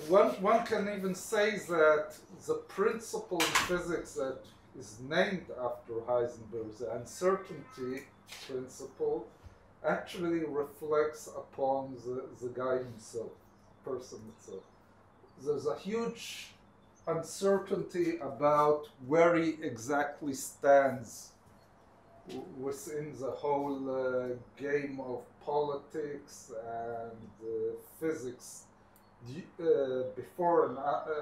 one can even say that the principle in physics that is named after Heisenberg, the uncertainty principle, actually reflects upon the guy himself, person itself. There's a huge uncertainty about where he exactly stands within the whole game of politics and physics before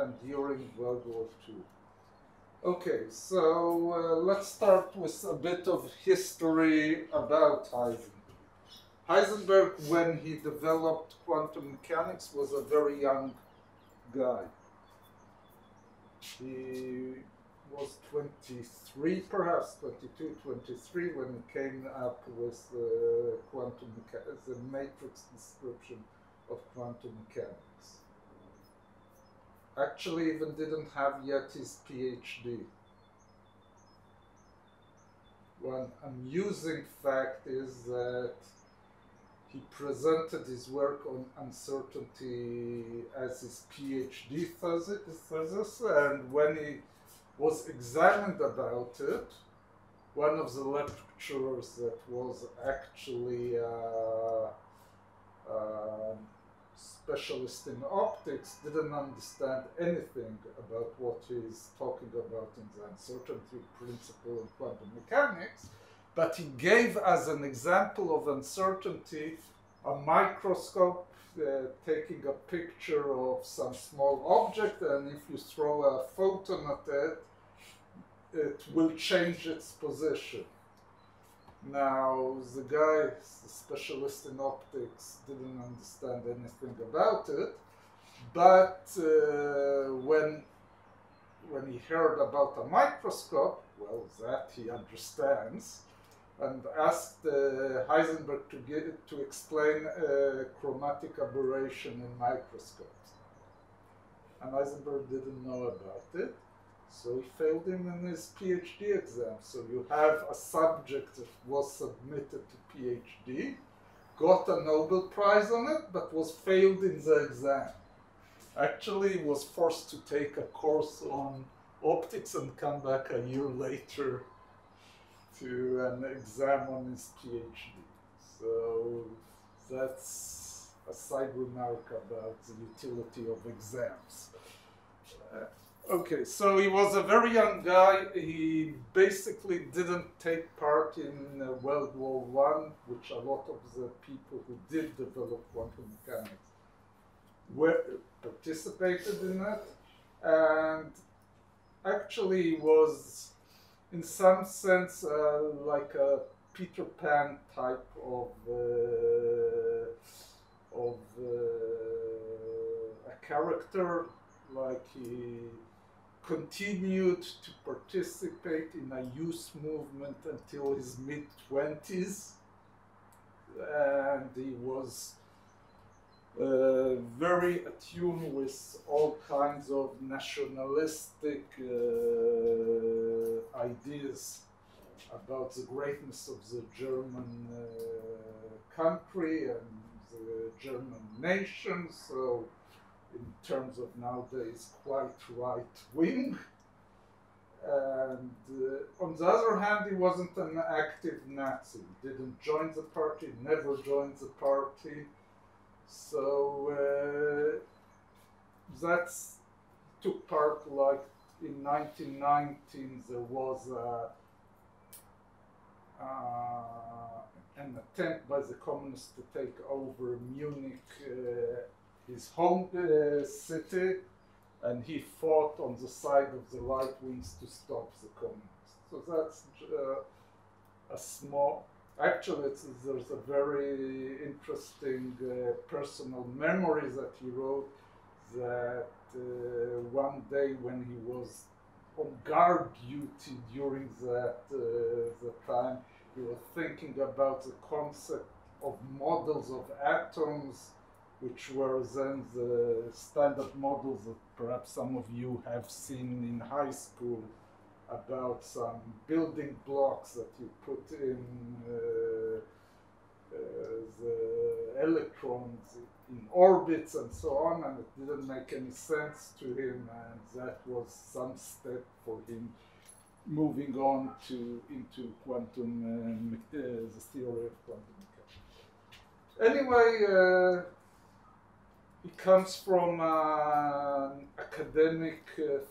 and during World War II. Okay, so let's start with a bit of history about Heisenberg. Heisenberg, when he developed quantum mechanics, was a very young guy. He was 23, perhaps 22, 23, when he came up with quantum mechanics, the matrix description of quantum mechanics. Actually, even didn't have yet his PhD. One amusing fact is that he presented his work on uncertainty as his PhD thesis, and when he was examined about it, one of the lecturers that was actually a specialist in optics didn't understand anything about what he's talking about in the uncertainty principle in quantum mechanics, but he gave as an example of uncertainty a microscope taking a picture of some small object, and if you throw a photon at it, it will change its position. Now, the guy, the specialist in optics, didn't understand anything about it, but when he heard about a microscope, well, that he understands, and asked Heisenberg to explain chromatic aberration in microscopes. And Heisenberg didn't know about it, so he failed him in his PhD exam. So you have a subject that was submitted to PhD, got a Nobel Prize on it, but was failed in the exam. Actually, he was forced to take a course on optics and come back a year later to an exam on his PhD. So that's a side remark about the utility of exams. Okay, so he was a very young guy. He basically didn't take part in World War I, which a lot of the people who did develop quantum mechanics participated in it, and actually was, in some sense, like a Peter Pan type of a character. Like, he continued to participate in a youth movement until his mid-20s, and he was very attuned with all kinds of nationalistic ideas about the greatness of the German country and the German nation, so in terms of nowadays quite right-wing. And on the other hand, he wasn't an active Nazi. He didn't join the party, never joined the party. So that took part, like in 1919, there was an attempt by the communists to take over Munich, his home city, and he fought on the side of the right wings to stop the communists. So that's a small. Actually, there's a very interesting personal memory that he wrote, that one day when he was on guard duty during that the time, he was thinking about the concept of models of atoms, which were then the standard models that perhaps some of you have seen in high school, about some building blocks that you put in the electrons in orbits and so on, and it didn't make any sense to him, and that was some step for him moving on into quantum, the theory of quantum mechanics. Anyway, he comes from an academic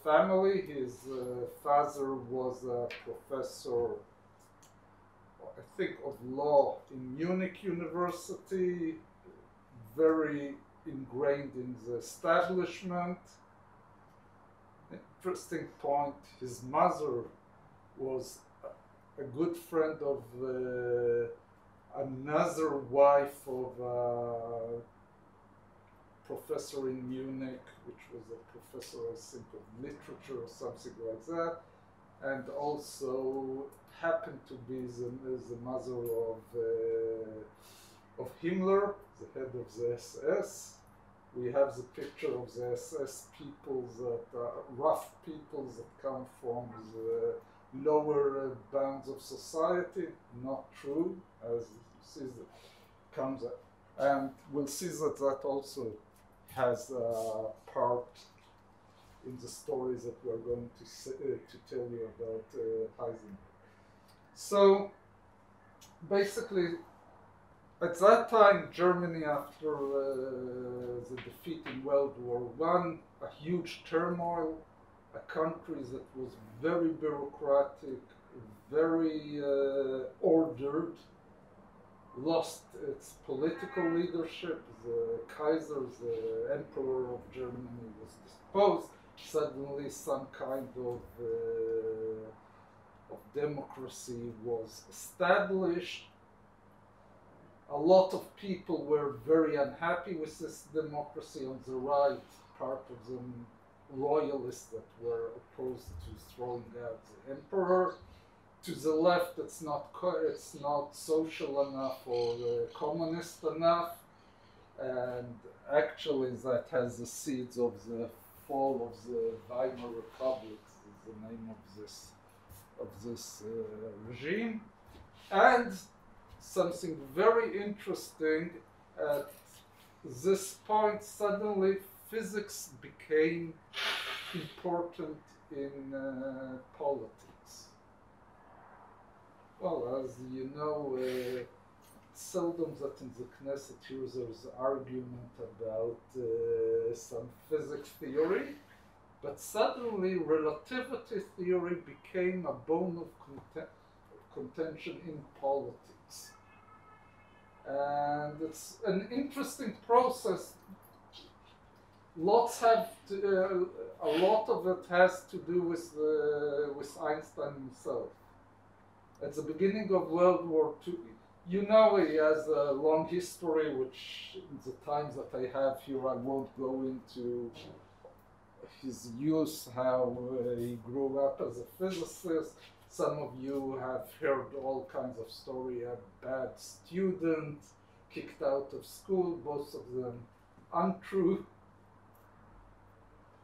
family. His father was a professor, I think, of law in Munich University, very ingrained in the establishment. Interesting point, his mother was a good friend of another wife of a professor in Munich, which was a professor, I think, of literature or something like that, and also happened to be the mother of Himmler, the head of the SS. We have the picture of the SS people, that rough people that come from the lower bounds of society. Not true, as you see, that comes, and we'll see that that also has a part in the stories that we're going to tell you about Heisenberg. So basically, at that time, Germany, after the defeat in World War I, a huge turmoil, a country that was very bureaucratic, very ordered, lost its political leadership. The Kaiser, the Emperor of Germany, was disposed. Suddenly, some kind of democracy was established. A lot of people were very unhappy with this democracy. On the right, part of them royalists that were opposed to throwing out the emperor. To the left, it's not social enough or communist enough, and actually that has the seeds of the fall of the Weimar Republic, is the name of this regime. And something very interesting, at this point suddenly physics became important in politics. Well, as you know, seldom that in the Knesset here there's argument about some physics theory, but suddenly relativity theory became a bone of contention in politics. And it's an interesting process. A lot of it has to do with Einstein himself. At the beginning of World War II, you know, he has a long history, which in the times that I have here, I won't go into his youth, how he grew up as a physicist. Some of you have heard all kinds of stories, a bad student, kicked out of school, both of them untrue.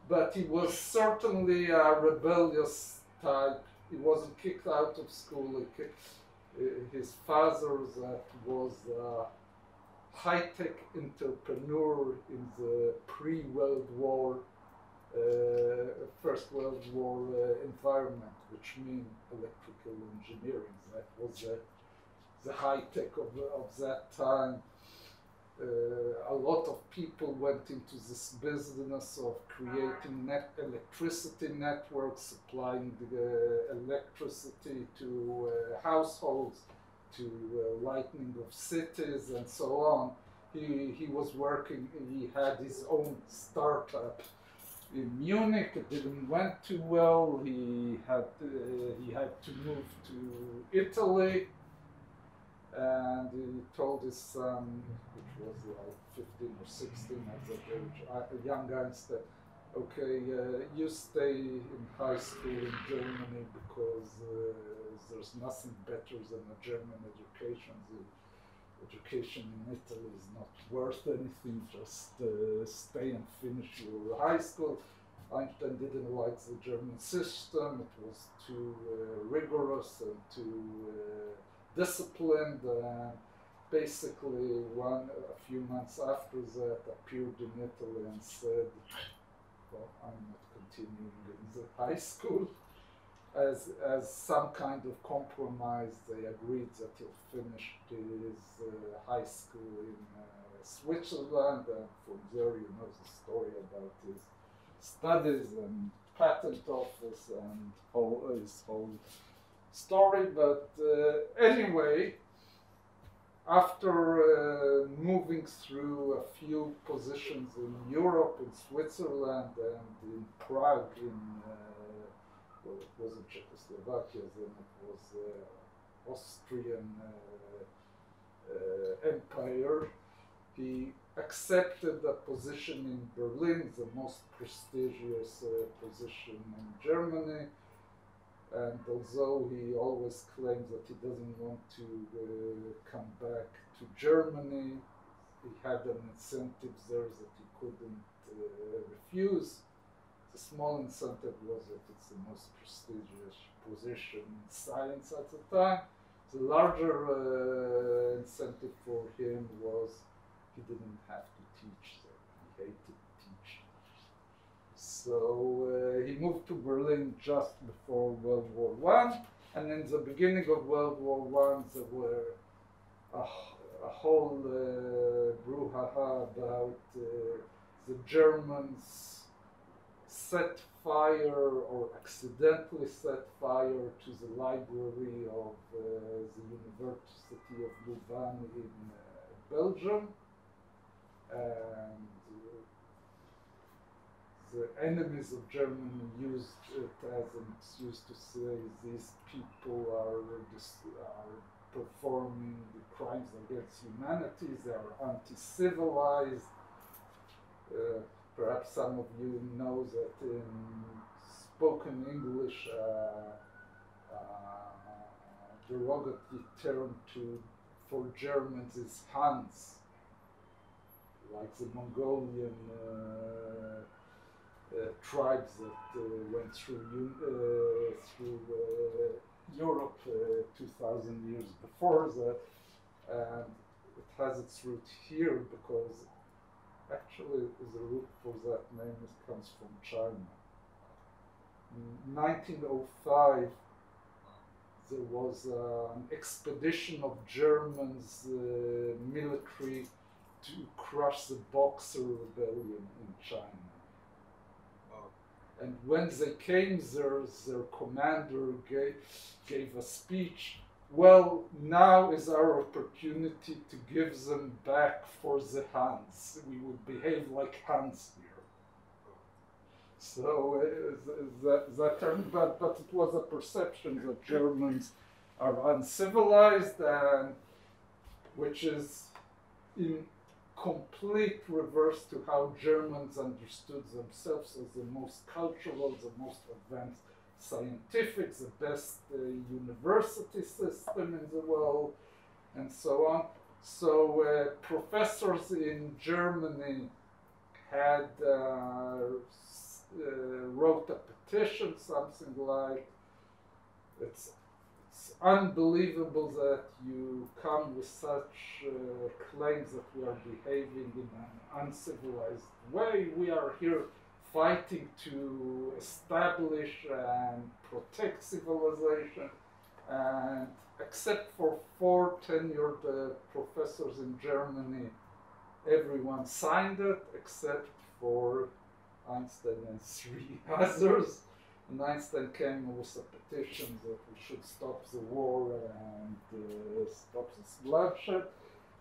But he was certainly a rebellious type. He wasn't kicked out of school. His father, that was a high-tech entrepreneur in the pre-World War, First World War environment, which means electrical engineering. That was the high-tech of that time. A lot of people went into this business of creating electricity networks, supplying the electricity to households, to lighting of cities, and so on. He was working, he had his own startup in Munich. It didn't went too well. He had to move to Italy. And he told his son, which was like 15 or 16 at that age, a young Einstein, okay, you stay in high school in Germany because there's nothing better than a German education. The education in Italy is not worth anything, just stay and finish your high school. Einstein didn't like the German system. It was too rigorous and too disciplined, basically a few months after that appeared in Italy and said, well, I'm not continuing in the high school. As some kind of compromise, they agreed that he'll finish his high school in Switzerland, and from there you know the story about his studies and patent office and his whole story. But anyway, after moving through a few positions in Europe, in Switzerland, and in Prague, well, it wasn't Czechoslovakia then, it was Austrian Empire. He accepted a position in Berlin, the most prestigious position in Germany. And although he always claims that he doesn't want to come back to Germany, he had an incentive there that he couldn't refuse. The small incentive was that it's the most prestigious position in science at the time. The larger incentive for him was he didn't have to teach there. He hated teaching. So he moved to Berlin just before World War I, and in the beginning of World War I there were a whole brouhaha about the Germans set fire or accidentally set fire to the library of the University of Louvain in Belgium, and the enemies of Germany used it as an excuse to say these people are performing crimes against humanity, they are anti-civilized. Perhaps some of you know that in spoken English, derogatory term for Germans is Hans, like the Mongolian tribes that went through Europe 2,000 years before that, and it has its root here because actually the root for that name comes from China. In 1905, there was an expedition of Germans military to crush the Boxer Rebellion in China. And when they came there, their commander gave a speech. Well, now is our opportunity to give them back for the Hans. We will behave like Hans here. So that turned, but it was a perception that Germans are uncivilized, and which is in complete reverse to how Germans understood themselves as the most cultural, the most advanced scientific, the best university system in the world, and so on. So professors in Germany had wrote a petition, something like, it's unbelievable that you come with such claims that we are behaving in an uncivilized way. We are here fighting to establish and protect civilization, and except for 4 tenured professors in Germany, everyone signed it except for Einstein and 3 others. And Einstein came with a petition that we should stop the war and stop this bloodshed.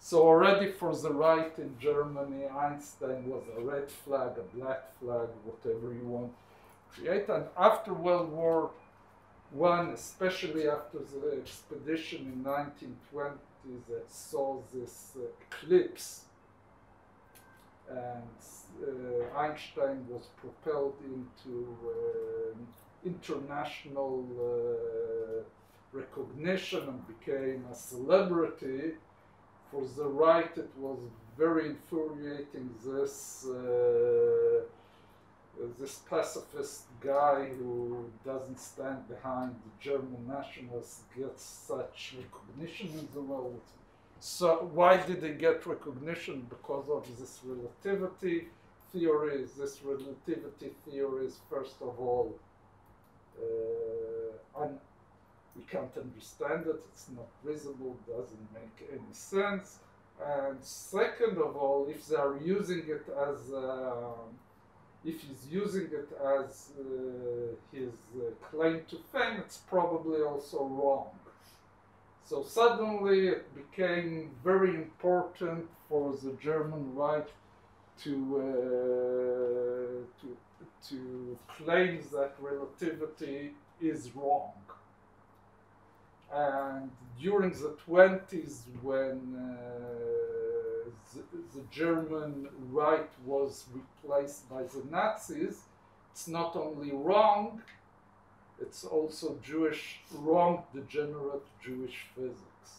So already for the right in Germany, Einstein was a red flag, a black flag, whatever you want to create. And after World War I, especially after the expedition in 1920 that saw this eclipse, and Einstein was propelled into international recognition and became a celebrity. For the right, it was very infuriating. This pacifist guy who doesn't stand behind the German nationalists gets such recognition in the world. So why did they get recognition? Because of this relativity theory. This relativity theory is, first of all, we can't understand it, it's not visible, doesn't make any sense. And second of all, if they are using it as, if he's using it as his claim to fame, it's probably also wrong. So suddenly it became very important for the German right to claim that relativity is wrong. And during the 20s, when the German right was replaced by the Nazis, it's not only wrong, it's also wrong, degenerate Jewish physics.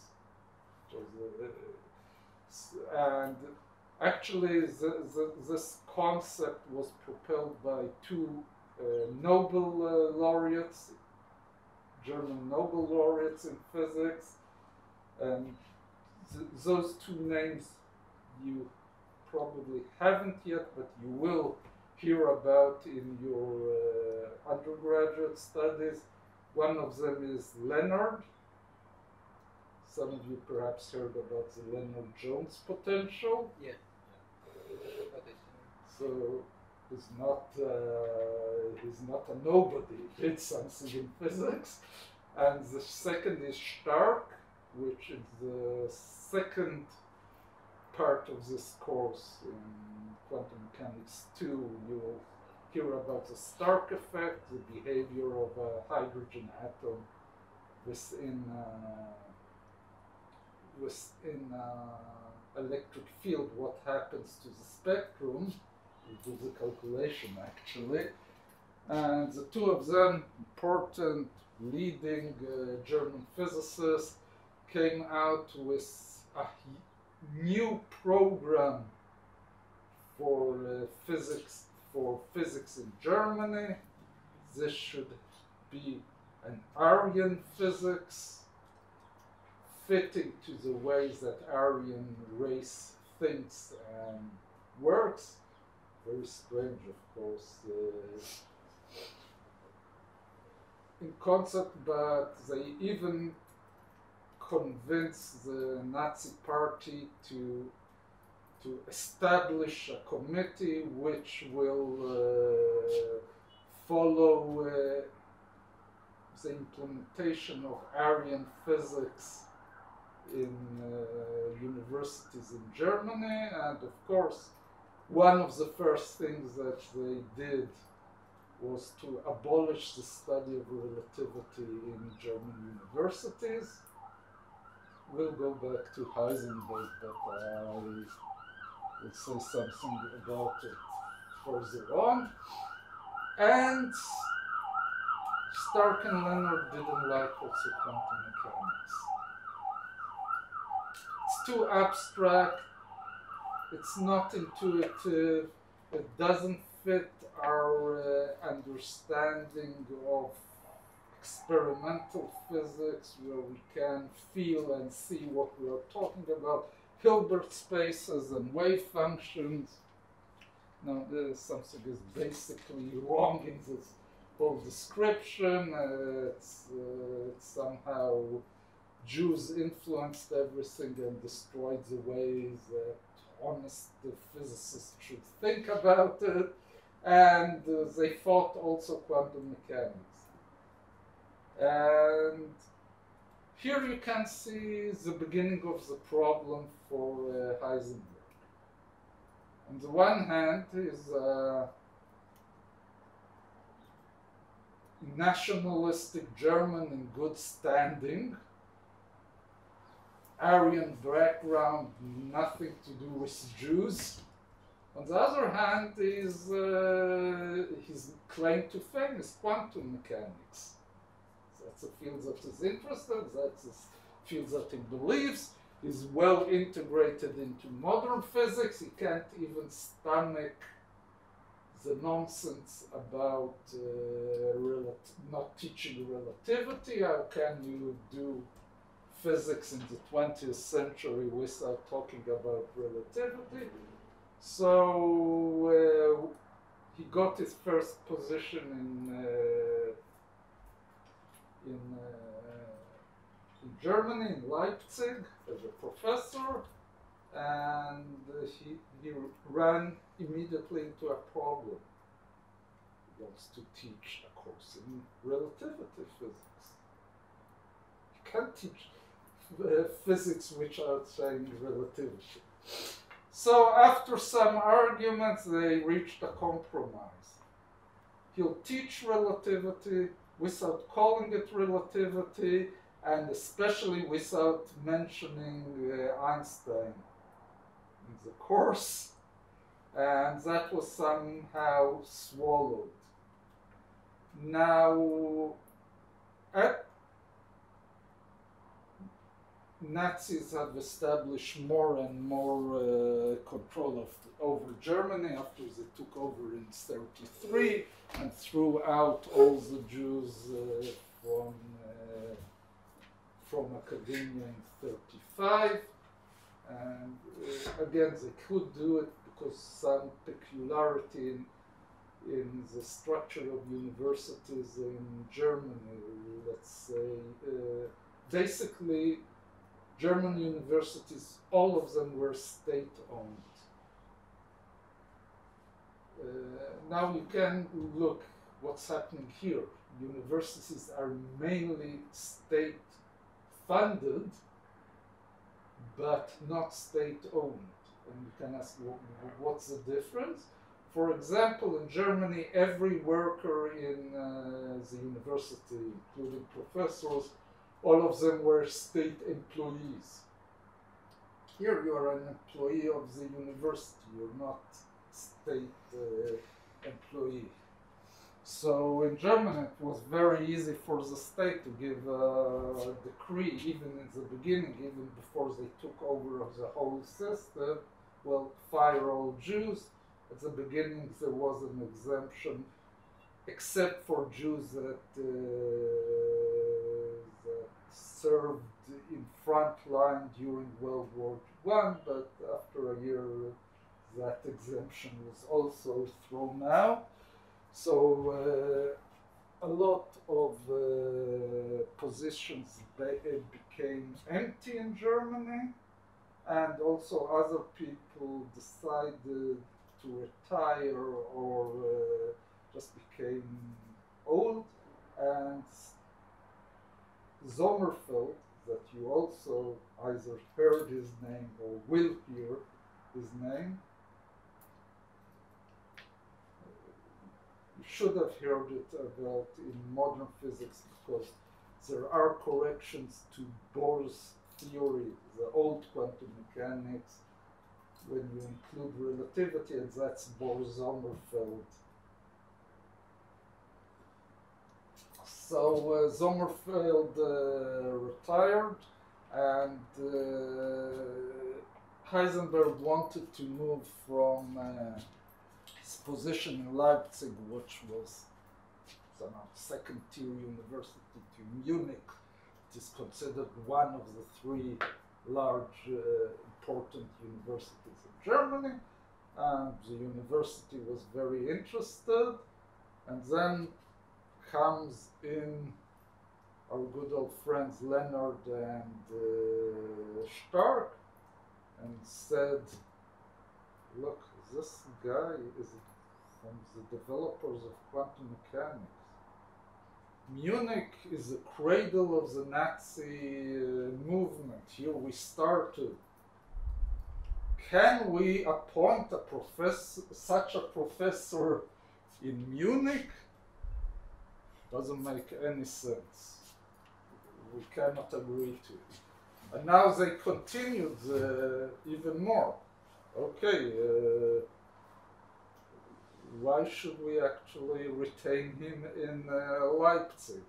And actually, this concept was propelled by two Nobel laureates, German Nobel laureates in physics, and those two names you probably haven't yet, but you will hear about in your undergraduate studies. One of them is Leonard. Some of you perhaps heard about the Leonard-Jones potential. Yeah. So he's not a nobody. He did something in physics. And the second is Stark, which is the second part of this course in quantum mechanics 2. You will hear about the Stark effect, the behavior of a hydrogen atom within electric field, what happens to the spectrum. We do the calculation actually. And the two of them, important leading German physicists, came out with a new program for physics in Germany. This should be an Aryan physics, fitting to the ways that Aryan race thinks and works. Very strange, of course, in concept, but they even convinced the Nazi party to establish a committee which will follow the implementation of Aryan physics in universities in Germany. And of course, one of the first things that they did was to abolish the study of relativity in German universities. We'll go back to Heisenberg, but I will say something about it further on. And Stark and Leonard didn't like also quantum mechanics. It's too abstract, it's not intuitive, it doesn't fit our understanding of experimental physics, where we can feel and see what we are talking about, Hilbert spaces and wave functions. Now, something is basically wrong in this whole description. It's somehow Jews influenced everything and destroyed the ways that honest physicists should think about it. And they fought also quantum mechanics. And here you can see the beginning of the problem for Heisenberg. On the one hand is nationalistic German in good standing, Aryan background, nothing to do with Jews. On the other hand is his claim to fame is quantum mechanics. That's a field that is interested, that's a field that he believes, is well integrated into modern physics. He can't even stomach the nonsense about not teaching relativity. How can you do physics in the 20th century without talking about relativity. So he got his first position in Germany, in Leipzig, as a professor, and he ran immediately into a problem. He wants to teach a course in relativity physics. You can't teach physics without saying relativity. So after some arguments, they reached a compromise. He'll teach relativity without calling it relativity, and especially without mentioning Einstein in the course, and that was somehow swallowed. Now, Nazis have established more and more control over Germany after they took over in 1933 and threw out all the Jews from academia in 1935. And again, they could do it because some peculiarity in the structure of universities in Germany, let's say. Basically, German universities, all of them were state-owned. Now you can look what's happening here. Universities are mainly state-funded, but not state-owned. And you can ask, what's the difference? For example, in Germany, every worker in the university, including professors, all of them were state employees. Here you are an employee of the university, you're not state employee. So in Germany it was very easy for the state to give a decree, even in the beginning, even before they took over the whole system, well, fire all Jews. At the beginning there was an exemption, except for Jews that served in front line during World War I, but after a year that exemption was also thrown out. So a lot of positions became empty in Germany, and also other people decided to retire or just became old, and Sommerfeld, that you also either heard his name or will hear his name. You should have heard it about in modern physics, because there are corrections to Bohr's theory, the old quantum mechanics, when you include relativity, and that's Bohr-Sommerfeld. So Sommerfeld retired, and Heisenberg wanted to move from his position in Leipzig, which was somehow second-tier university, to Munich. It is considered one of the three large important universities in Germany, and the university was very interested. And then comes in our good old friends Leonard and Stark, and said, look, this guy is from the developers of quantum mechanics. Munich is the cradle of the Nazi movement. Here we started. Can we appoint a professor, such a professor in Munich? Doesn't make any sense. We cannot agree to it. And now they continued even more. Okay, why should we actually retain him in Leipzig?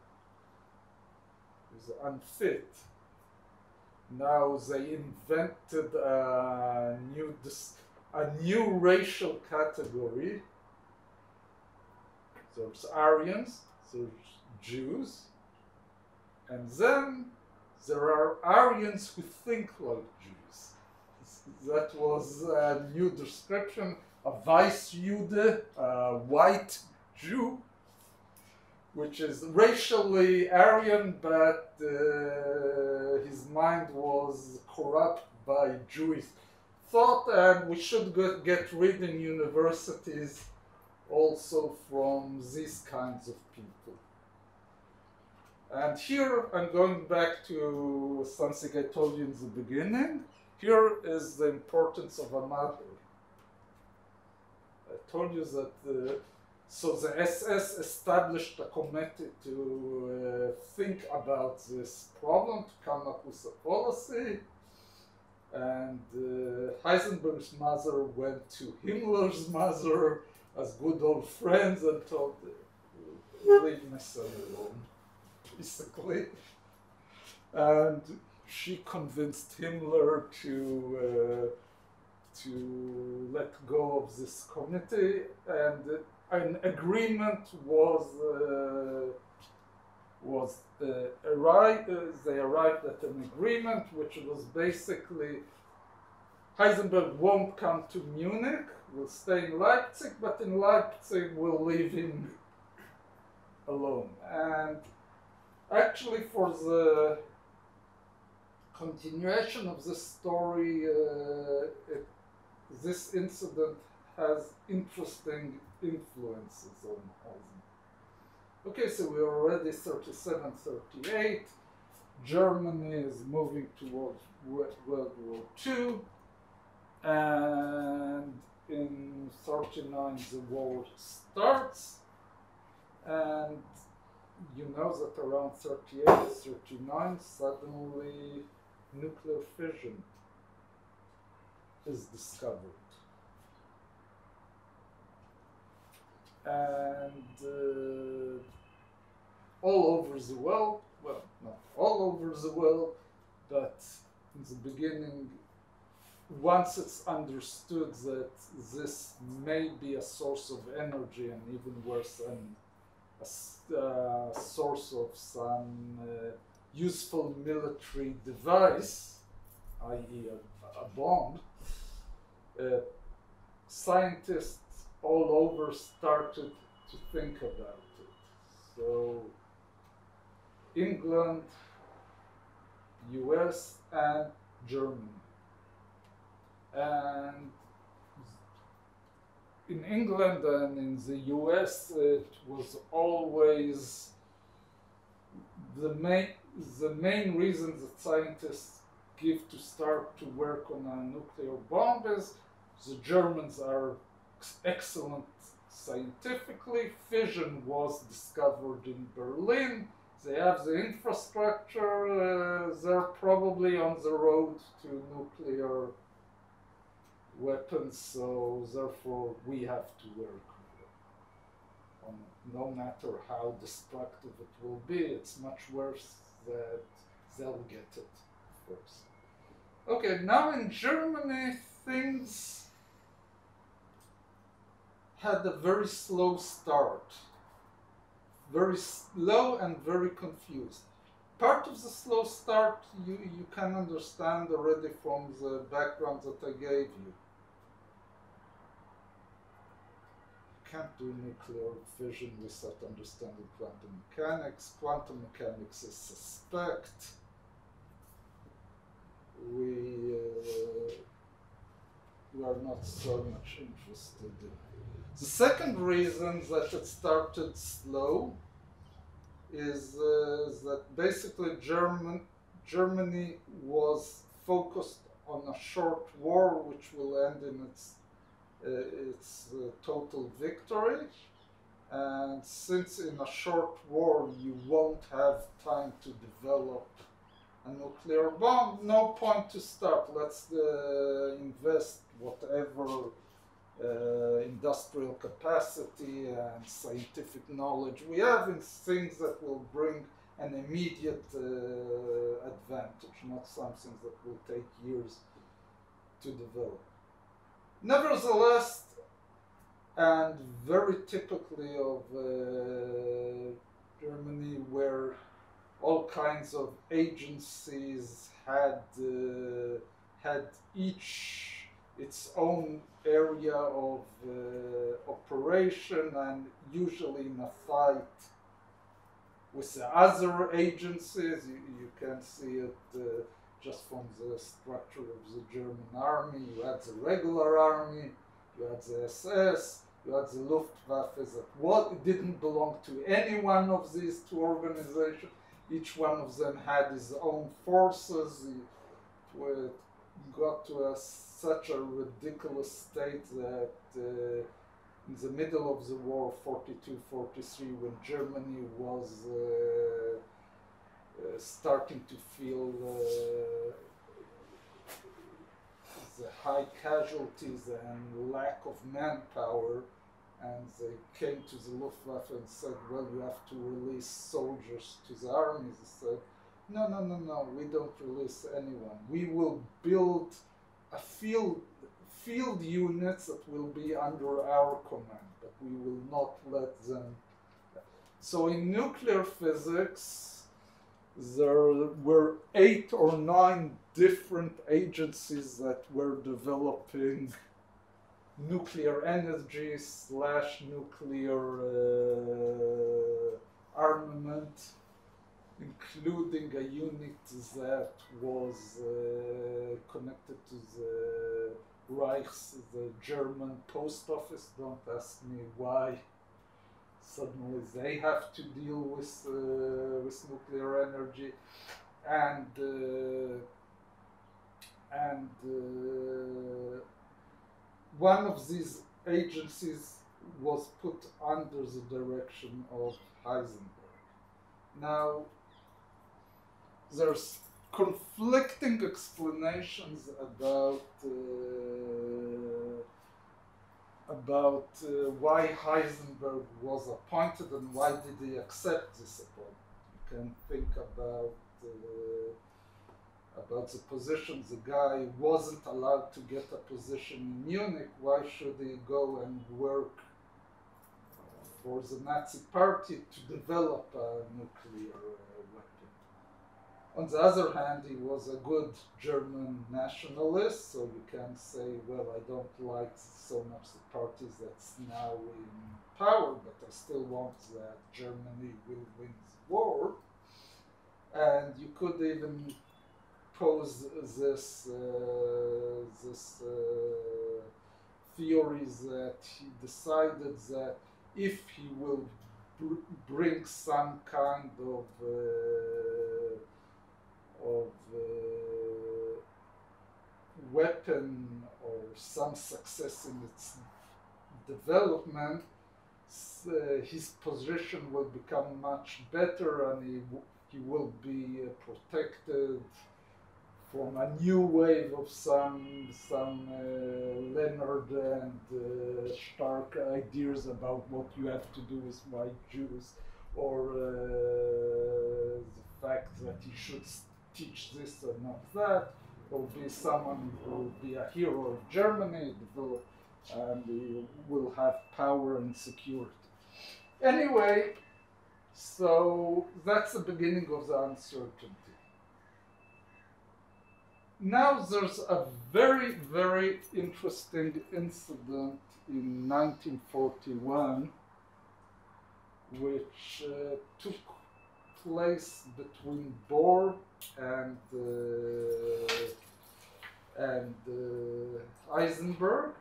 He's unfit. Now they invented a new racial category. There's Aryans, there's Jews, and then there are Aryans who think like Jews. That was a new description, a Weissjude, a white Jew, which is racially Aryan, but his mind was corrupt by Jewish thought, and we should get rid in universities also from these kinds of people. And here I'm going back to something I told you in the beginning. Here is the importance of a mother. I told you that so the SS established a committee to think about this problem, to come up with a policy. And Heisenberg's mother went to Himmler's mother as good old friends and told, leave my son alone, basically. And she convinced Himmler to let go of this committee, and an agreement was arrived. They arrived at an agreement, which was basically Heisenberg won't come to Munich, will stay in Leipzig, but in Leipzig we'll leave him alone. And actually, for the continuation of this story, this incident has interesting influences on Heisenberg. Okay, so we're already 37, 38. Germany is moving towards World War II. And in 39, the war starts. And you know that around 38, 39, suddenly nuclear fission is discovered. And all over the world, well, not all over the world, but in the beginning, once it's understood that this may be a source of energy, and even worse, a source of some useful military device, i.e. a bomb, scientists all over started to think about it. So England, US, and Germany. And in England and in the US, it was always the main reason that scientists give to start to work on a nuclear bomb is the Germans are excellent scientifically. Fission was discovered in Berlin. They have the infrastructure. They're probably on the road to nuclear weapons, so therefore we have to work on it. No matter how destructive it will be, it's much worse that they'll get it first. Okay, now in Germany, things had a very slow start. Very slow and very confused. Part of the slow start you can understand already from the background that I gave you. You can't do nuclear fission without understanding quantum mechanics. Quantum mechanics is suspect. We are not so much interested in it. The second reason that it started slow is that basically Germany was focused on a short war which will end in its total victory. And since in a short war you won't have time to develop a nuclear bomb, no point to start. Let's invest whatever industrial capacity and scientific knowledge we have in things that will bring an immediate advantage, not something that will take years to develop. Nevertheless, and very typically of Germany, where all kinds of agencies had each its own area of operation, and usually in a fight with the other agencies. You can see it just from the structure of the German army. You had the regular army, you had the SS, you had the Luftwaffe that didn't belong to any one of these two organizations. Each one of them had his own forces. It got to such a ridiculous state that in the middle of the war, 42-43, when Germany was starting to feel the high casualties and lack of manpower, and they came to the Luftwaffe and said, well, you have to release soldiers to the armies. They said, no, we don't release anyone. We will build a field units that will be under our command, but we will not let them. So in nuclear physics, there were 8 or 9 different agencies that were developing nuclear energy / nuclear armament, including a unit that was connected to the Reichs, the German post office. Don't ask me why suddenly they have to deal with nuclear energy, and one of these agencies was put under the direction of Heisenberg. Now, there's conflicting explanations about why Heisenberg was appointed and why did he accept this appointment. You can think about the position. The guy wasn't allowed to get a position in Munich. Why should he go and work for the Nazi party to develop a nuclear weapon? On the other hand, he was a good German nationalist, so you can say, well, I don't like so much the parties that's now in power, but I still want that Germany will win the war. And you could even pose this theory that he decided that if he will bring some kind of weapon or some success in its development, his position will become much better, and he will be protected from a new wave of some Leonard and Stark ideas about what you have to do with white Jews, or the fact that he should teach this and not that, or be someone who will be a hero of Germany, and he will have power and security. Anyway, so that's the beginning of the uncertainty. Now there's a very, very interesting incident in 1941 which took place between Bohr and Heisenberg.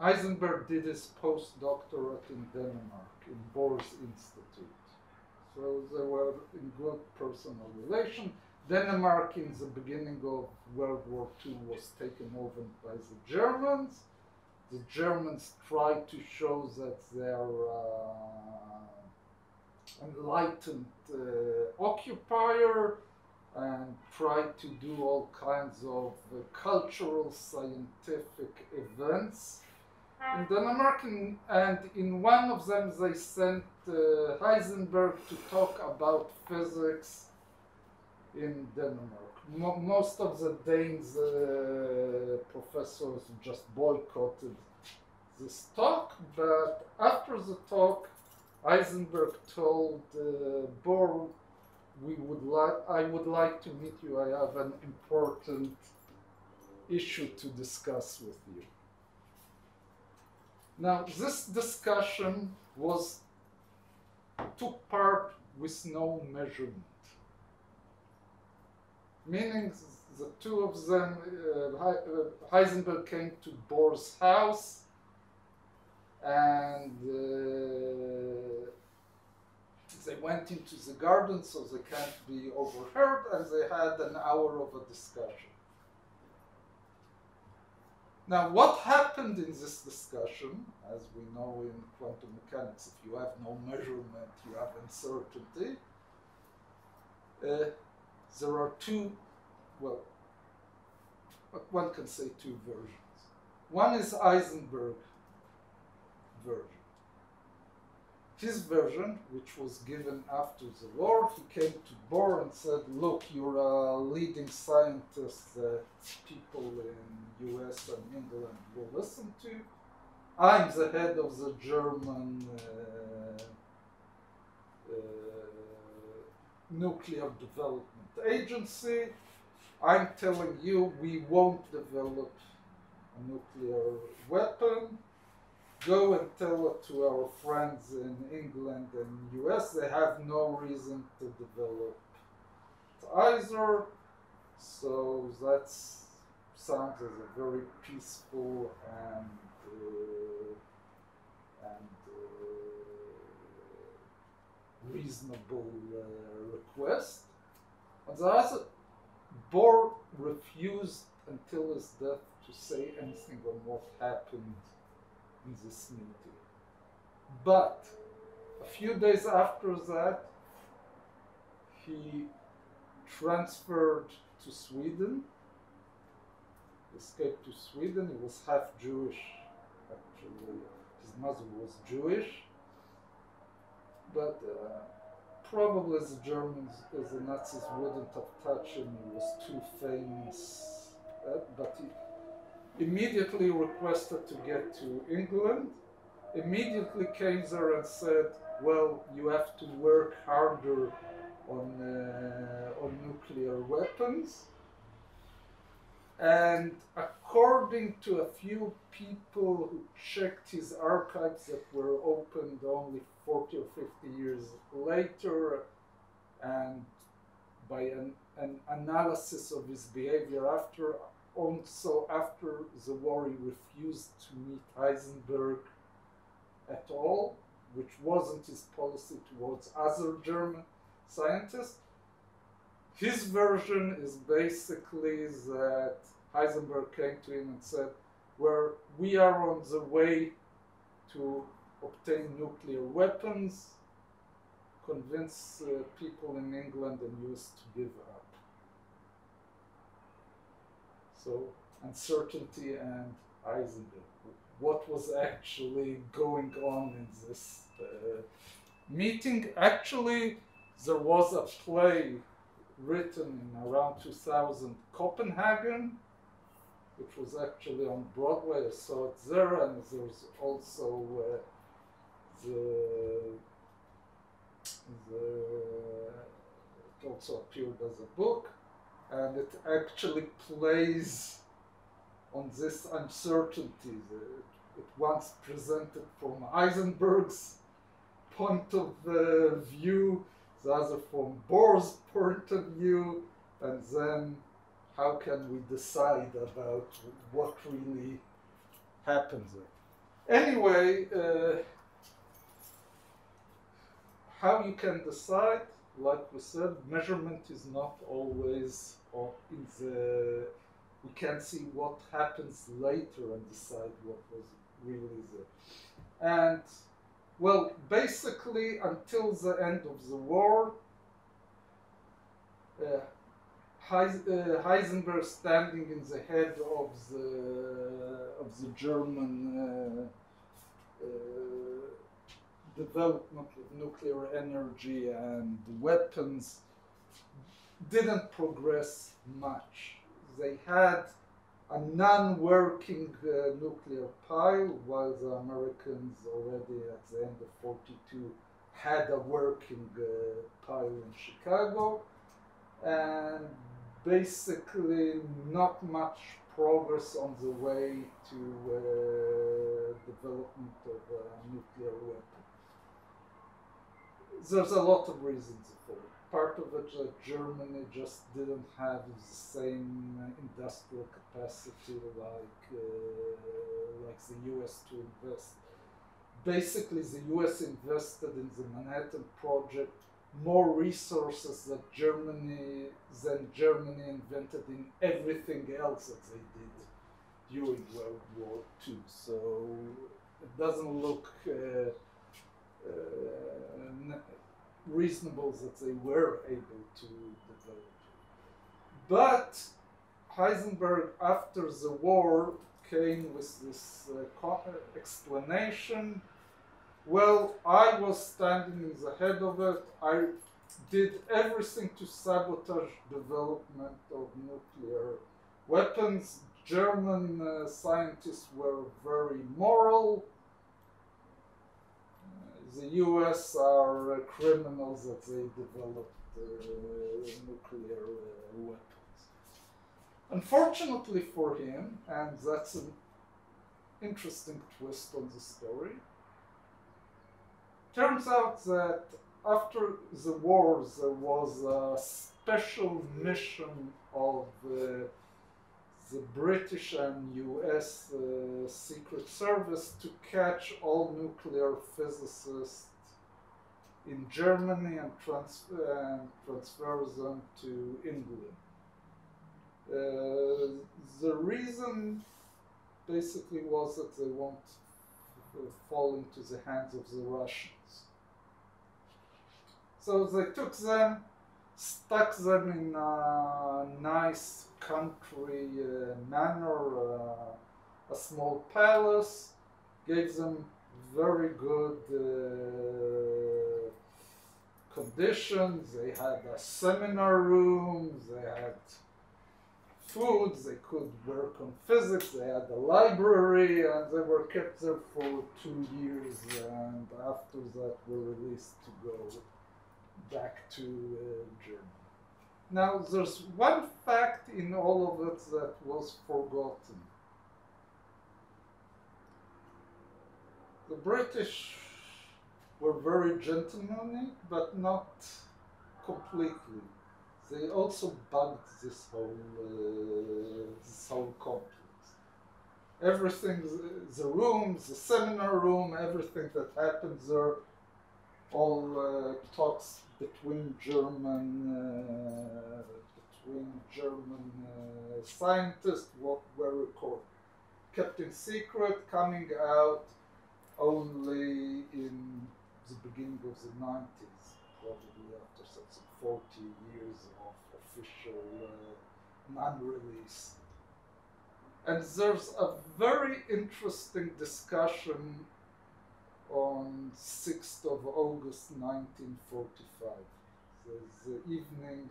Heisenberg did his postdoctorate in Denmark, in Bohr's Institute. So they were in good personal relation. Denmark in the beginning of World War II was taken over by the Germans. The Germans tried to show that they're enlightened occupier and tried to do all kinds of cultural, scientific events in Denmark, and in one of them they sent Heisenberg to talk about physics in Denmark. Most of the Danes professors just boycotted this talk, but after the talk, Heisenberg told Bohr, I would like to meet you. I have an important issue to discuss with you. Now, this discussion took part with no measurement. Meaning the two of them, Heisenberg came to Bohr's house, and they went into the garden so they can't be overheard, and they had an hour of a discussion. Now, what happened in this discussion, as we know in quantum mechanics, if you have no measurement, you have uncertainty. There are two, well, one can say two versions. One is Heisenberg's version. His version, which was given after the war, he came to Bohr and said, look, you're a leading scientist that people in US and England will listen to. I'm the head of the German nuclear development agency. I'm telling you we won't develop a nuclear weapon. Go and tell it to our friends in England and US. They have no reason to develop it either. So that sounds as a very peaceful and reasonable request. On the other, Bohr refused until his death to say anything on what happened in this meeting. But a few days after that, he transferred to Sweden, escaped to Sweden. He was half Jewish, actually. His mother was Jewish. But probably the Germans, the Nazis wouldn't have touched him. He was too famous. But he immediately requested to get to England, immediately came there and said, well, you have to work harder on nuclear weapons. And according to a few people who checked his archives that were opened only 40 or 50 years later, and by an analysis of his behavior after, also after the war, he refused to meet Heisenberg at all, which wasn't his policy towards other German scientists. His version is basically that Heisenberg came to him and said, well, we are on the way to obtain nuclear weapons, convince people in England and US to give up. So, uncertainty and Heisenberg. What was actually going on in this meeting? Actually, there was a play written in around 2000, Copenhagen, which was actually on Broadway. I saw it there, and there's also it also appeared as a book, and it actually plays on this uncertainty. It once presented from Heisenberg's point of view, the other from Bohr's point of view, and then how can we decide about what really happens there. Anyway, how you can decide, like we said, measurement is not always in the, we can see what happens later and decide what was really there. And well, basically, until the end of the war, Heisenberg, standing in the head of the German development of nuclear energy and weapons, didn't progress much. They had a non-working nuclear pile, while the Americans already at the end of 42 had a working pile in Chicago, and basically not much progress on the way to development of a nuclear weapon. There's a lot of reasons for it. Part of it that Germany just didn't have the same industrial capacity like the US to invest. Basically, the US invested in the Manhattan Project more resources that Germany invented in everything else that they did during World War II. So it doesn't look reasonable that they were able to develop. But Heisenberg, after the war, came with this explanation. Well, I was standing in the head of it. I did everything to sabotage development of nuclear weapons. German scientists were very moral. The US are criminals that they developed nuclear weapons. Unfortunately for him, and that's an interesting twist on the story, turns out that after the war there was a special mission of the British and US Secret Service to catch all nuclear physicists in Germany and transfer them to England. The reason basically was that they won't fall into the hands of the Russians. So they took them, stuck them in a nice country manor, a small palace, gave them very good conditions. They had a seminar room, they had food, they could work on physics, they had a library, and they were kept there for 2 years, and after that were released to go back to Germany. Now, there's one fact in all of it that was forgotten. The British were very gentlemanly, but not completely. They also bugged this whole complex. Everything, the rooms, the seminar room, everything that happened there, all talks between German scientists were recorded, kept in secret, coming out only in the beginning of the 90s, probably after some 40 years of official non-release. And there's a very interesting discussion on 6th of August 1945, the evening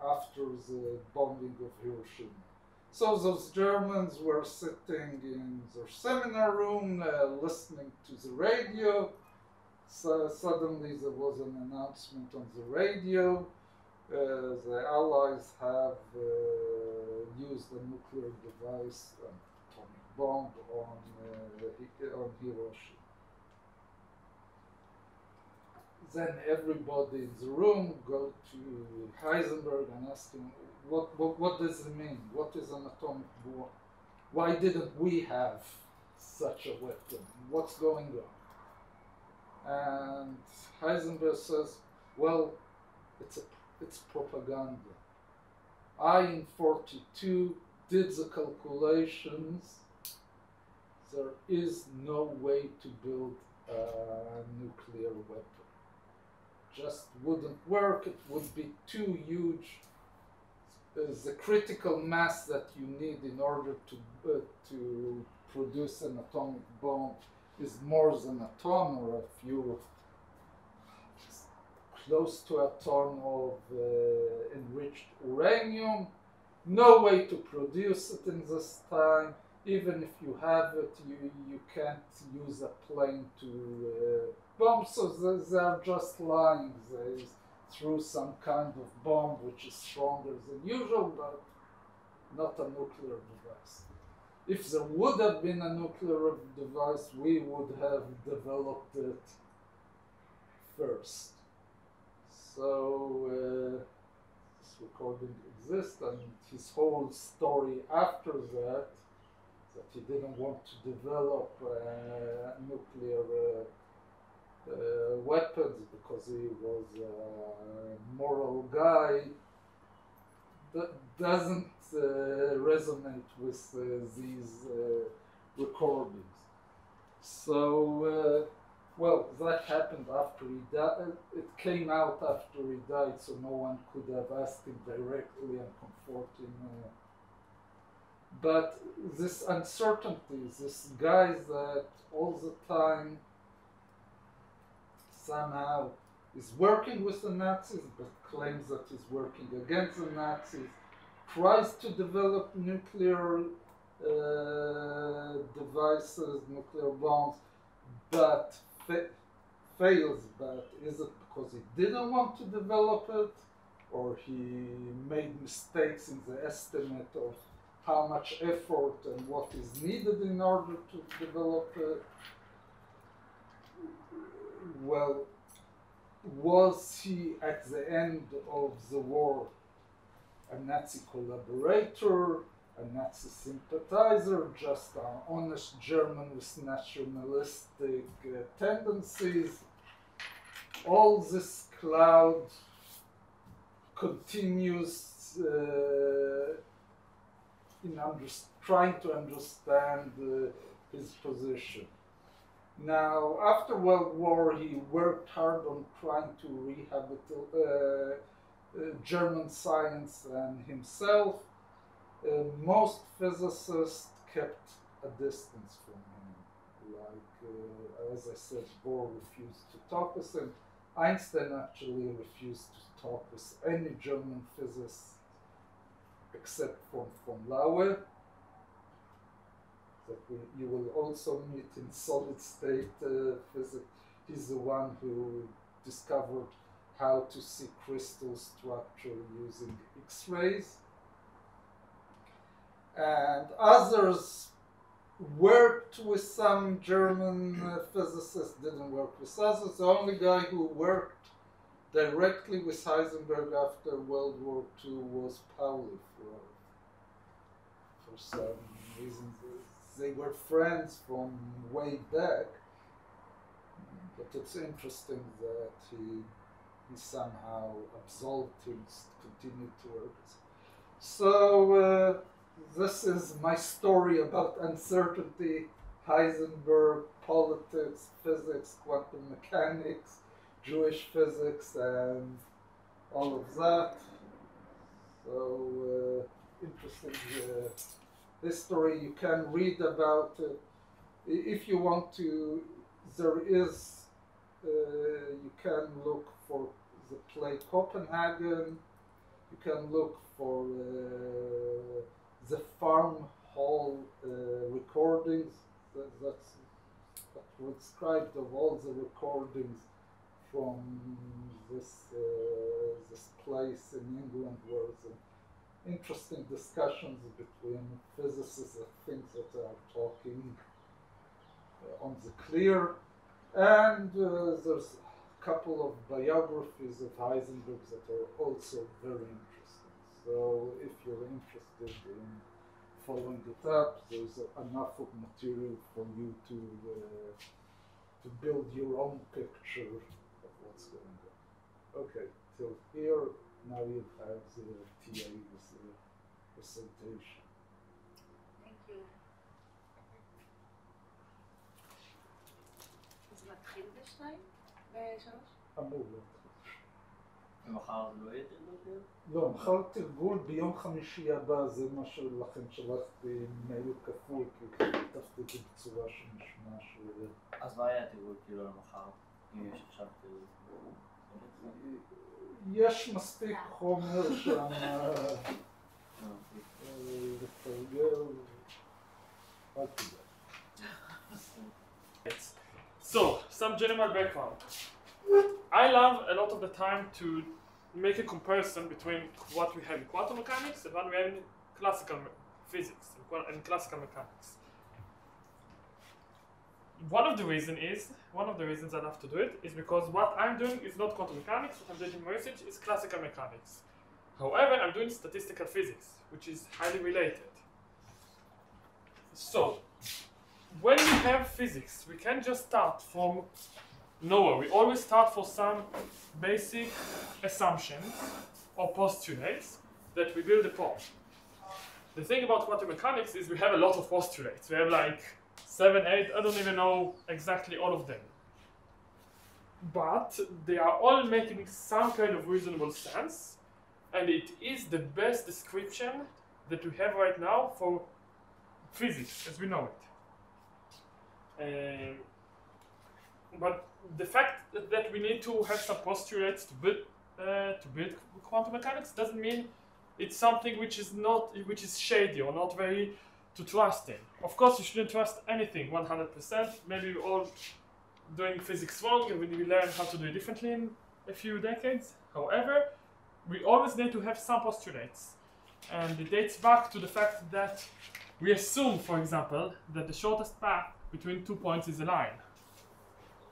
after the bombing of Hiroshima. So those Germans were sitting in their seminar room, listening to the radio. So suddenly there was an announcement on the radio. The Allies have used a nuclear device, an atomic bomb, on Hiroshima. Then everybody in the room go to Heisenberg and ask him, what does it mean? What is an atomic bomb? Why didn't we have such a weapon? What's going on? And Heisenberg says, well, it's propaganda. I, in 42, did the calculations. There is no way to build a nuclear weapon. Just wouldn't work. It would be too huge. The critical mass that you need in order to produce an atomic bomb is more than a ton, or a few, close to a ton of enriched uranium. No way to produce it in this time. even if you have it, you can't use a plane to bomb, so they are just lying. They threw some kind of bomb which is stronger than usual, but not a nuclear device. If there would have been a nuclear device, we would have developed it first. So this recording exists, and his whole story after that he didn't want to develop nuclear weapons because he was a moral guy, that doesn't resonate with these recordings. So, well, that happened after he died. It came out after he died, so no one could have asked him directly and comfort him. But this uncertainty, this guy that all the time somehow is working with the Nazis, but claims that he's working against the Nazis, tries to develop nuclear devices, nuclear bombs, but fails. But is it because he didn't want to develop it, or he made mistakes in the estimate of how much effort and what is needed in order to develop it? Well, was he at the end of the war a Nazi collaborator, a Nazi sympathizer, just an honest German with nationalistic tendencies? All this cloud continues in trying to understand his position. Now, after World War, he worked hard on trying to rehabilitate German science and himself. Most physicists kept a distance from him. Like, as I said, Bohr refused to talk with him. Einstein actually refused to talk with any German physicist except von Laue, that you will also meet in solid state physics. He's the one who discovered how to see crystal structure using X-rays. And others worked with some German physicists, didn't work with others. The only guy who worked directly with Heisenberg after World War II was Pauli for some reason. They were friends from way back, but it's interesting that he somehow absolved him to continue to work. So this is my story about uncertainty, Heisenberg, politics, physics, quantum mechanics, Jewish physics, and all of that. So interesting history. You can read about it if you want to. There is, you can look for the play Copenhagen. You can look for the farm hall recordings. That's transcribed of all the recordings from this place in England, where the interesting discussions between physicists that think that they are talking on the clear, and there's a couple of biographies of Heisenberg that are also very interesting. So if you're interested in following it up, there's enough of material for you to build your own picture of what's going on. Okay, till here, now you have the TA with the presentation. Thank you. אז מתחיל בשתיים? בשלוש? אמור להתחיל. ומחר לא יהיה תרגול? לא, מחר תרגול ביום חמישי הבא, זה מה שלכם שלחתי מייל כפול, כי כתבתי את זה בצורה שנשמע שהוא... אז מה היה תרגול כאילו למחר, אם יש עכשיו תרגול? יש מספיק חומר שם לתרגל. So, some general background. I love a lot of the time to make a comparison between what we have in quantum mechanics and what we have in classical physics and classical mechanics. One of the reasons I love to do it is because what I'm doing is not quantum mechanics. What I'm doing in my research is classical mechanics. However, I'm doing statistical physics, which is highly related. So, when we have physics, we can't just start from nowhere. We always start from some basic assumptions or postulates that we build upon. The thing about quantum mechanics is we have a lot of postulates. We have like 7, 8, I don't even know exactly all of them. But they are all making some kind of reasonable sense, and it is the best description that we have right now for physics as we know it. But the fact that we need to have some postulates to build quantum mechanics doesn't mean it's something which is shady or not very to trust in. Of course, you shouldn't trust anything 100%. Maybe we're all doing physics wrong and we learn how to do it differently in a few decades. However, we always need to have some postulates, and it dates back to the fact that we assume, for example, that the shortest path between 2 points is a line.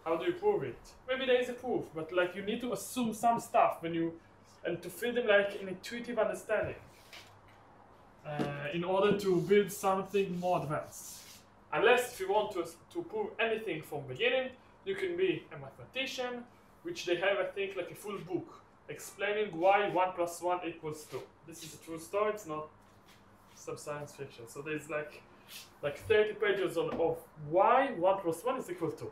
How do you prove it? Maybe there is a proof, but like you need to assume some stuff and to feel them like an intuitive understanding in order to build something more advanced. Unless if you want to prove anything from beginning, you can be a mathematician, which they have, I think, like a full book explaining why 1 + 1 = 2. This is a true story, it's not some science fiction. So there's like 30 pages of why 1 + 1 = 2.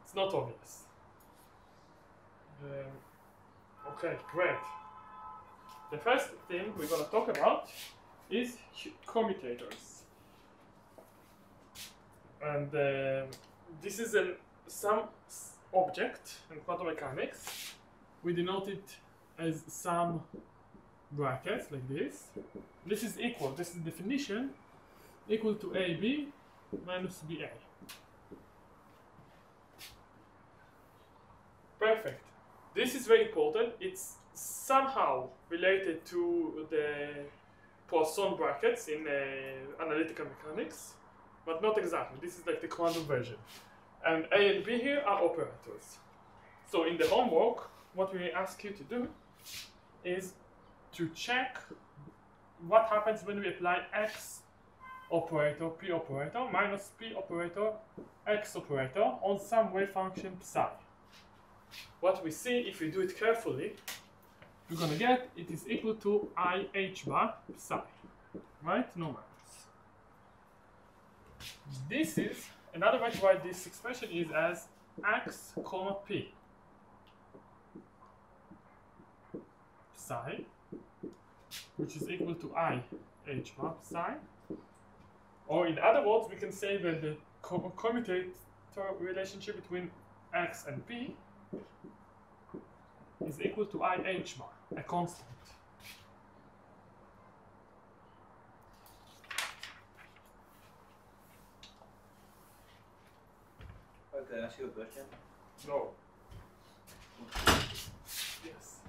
It's not obvious. Okay, great. The first thing we're going to talk about is commutators. And this is some object in quantum mechanics. We denote it as some brackets like this. This is equal, this is the definition, equal to AB minus BA. Perfect. This is very important. It's somehow related to the Poisson brackets in analytical mechanics, but not exactly. This is like the quantum version. And A and B here are operators. So in the homework, what we ask you to do is to check what happens when we apply X operator, P operator, minus P operator, X operator on some wave function psi. What we see, if we do it carefully, we're going to get it is equal to IH bar psi, right? No minus. This is another way to write this expression is as X comma P psi, which is equal to IH bar psi. Or in other words, we can say that the commutator relationship between X and P is equal to IH bar, a constant. Can I ask you a question? No. Yes.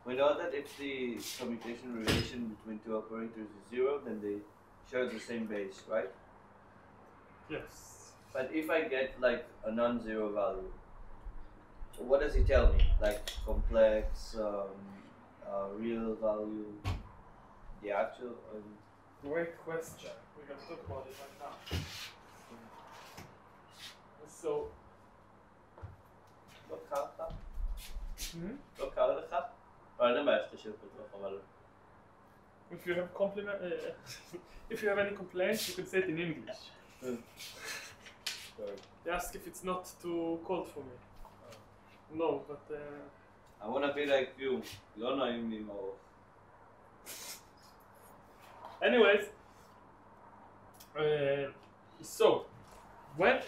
We know that if the commutation relation between two operators is 0, then they share the same base, right? Yes. But if I get like a non-zero value, what does he tell me? Like complex, real value, the actual? Great question. We're going to talk about it right now. So, לא קר לך? לא קר לך? אין לי בעיה שתשאיר פתוח, אבל... If you have compliment, if you have any complaints, you can say it in English. Sorry. They ask if it's not too cold for me. No, but... I want to be like you. לא נעים לי מאור. Anyways, so, when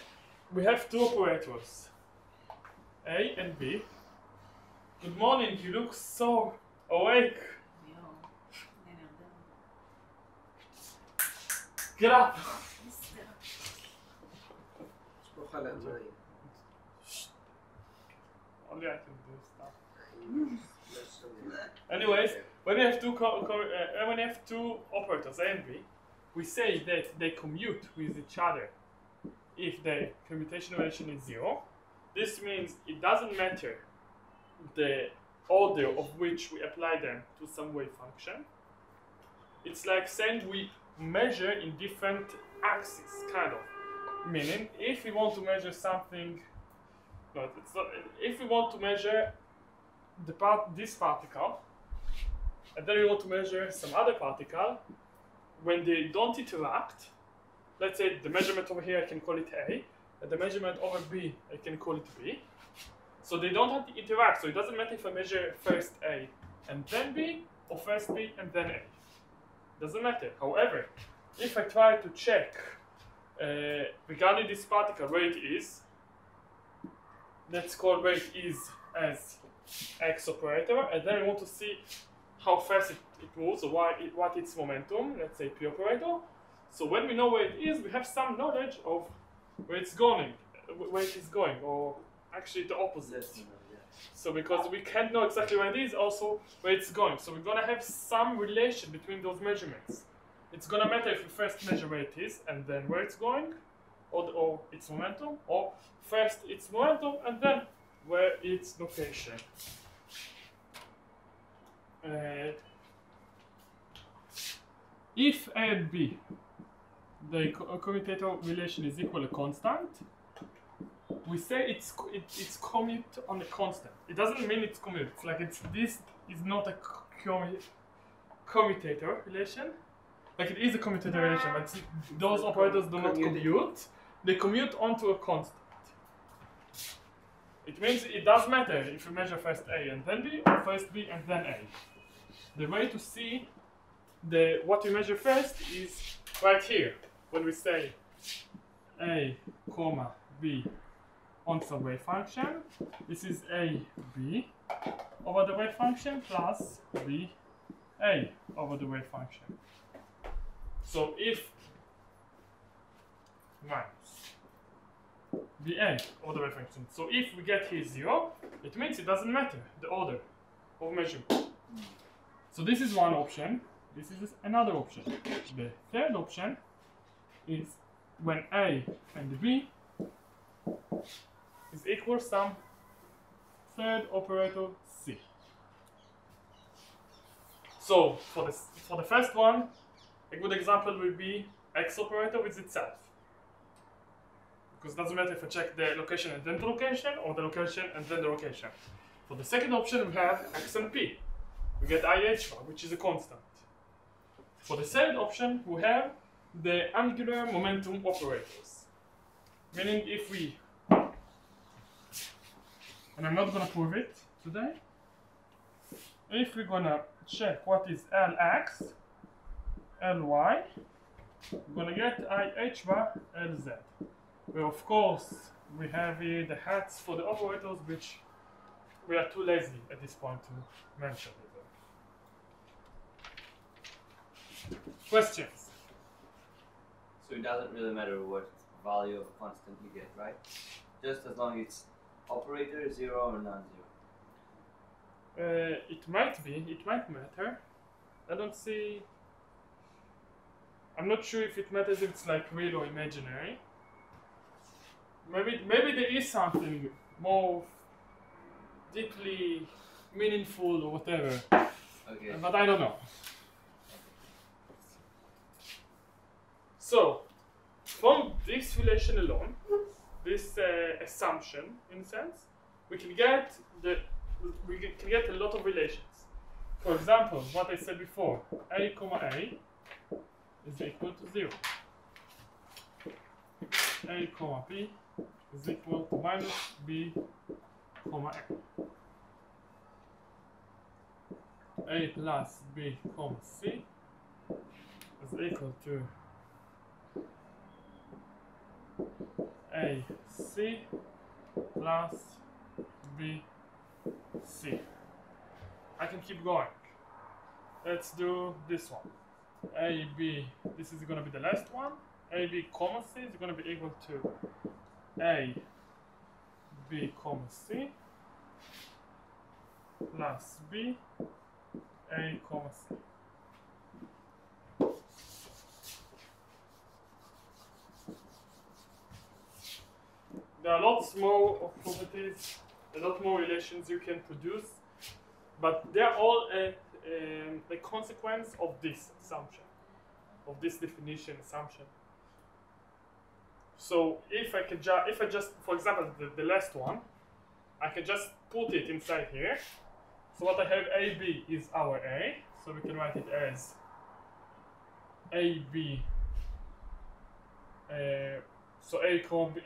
we have two operators, A and B. Good morning, you look so awake. Get up! Only I can do stuff. Anyways, when you have two operators A and B, we say that they commute with each other if the commutation relation is 0. This means it doesn't matter the order of which we apply them to some wave function. It's like saying we measure in different axes, kind of. Meaning, if we want to measure something, if we want to measure this particle, and then we want to measure some other particle, when they don't interact, let's say the measurement over here I can call it A, and the measurement over B I can call it B. So they don't have to interact, so it doesn't matter if I measure first A and then B, or first B and then A. Doesn't matter. However, if I try to check regarding this particle where it is, let's call where it is as X operator, and then we want to see how fast it moves, or what its momentum, let's say P operator. So when we know where it is, we have some knowledge of where it's going, or actually the opposite. So because we can't know exactly where it is, also where it's going. So we're gonna have some relation between those measurements. It's gonna matter if we first measure where it is and then where it's going, or its momentum, or first its momentum and then where its location. If A and B, the commutator relation is equal to constant, we say it's commute on a constant. It doesn't mean it's commute. It's like this is not a commutator relation. Like it is a commutator relation, but those operators do not commute. They commute onto a constant. It means it does matter if you measure first A and then B, or first B and then A. The way to see what we measure first is right here, when we say A, comma, B on some wave function. This is A, B over the wave function plus B, A over the wave function. So if minus BA over the wave function. So if we get here 0, it means it doesn't matter the order of measurement. So this is one option. This is another option. The third option is when A and B is equal some third operator C. So for the first one, a good example will be X operator with itself. Because it doesn't matter if I check the location and then the location, or the location and then the location. For the second option, we have X and P. We get IH, which is a constant. For the third option, we have the angular momentum operators. Meaning if we, and I'm not going to prove it today, if we're going to check what is Lx, Ly, we're going to get IH bar Lz. Where of course we have here the hats for the operators, which we are too lazy at this point to mention. Questions? So it doesn't really matter what value of a constant you get, right? Just as long as it's operator 0 or non-zero. It might matter. I don't see. I'm not sure if it matters if it's like real or imaginary. Maybe there is something more deeply meaningful or whatever. Okay. But I don't know. So, from this relation alone, this assumption, in a sense, we can get a lot of relations. For example, what I said before, A comma A is equal to 0. A comma B is equal to minus B comma A. A plus B comma C is equal to A C plus B C. I can keep going. Let's do this one. AB, this is going to be the last one, AB comma C is going to be equal to A B comma C plus B A comma C. There are lots more of properties, a lot more relations you can produce, but they're all a consequence of this assumption, of this definition assumption. So if I just, for example, the last one, I can just put it inside here. So what I have, AB is our A, so we can write it as AB. So A comma B.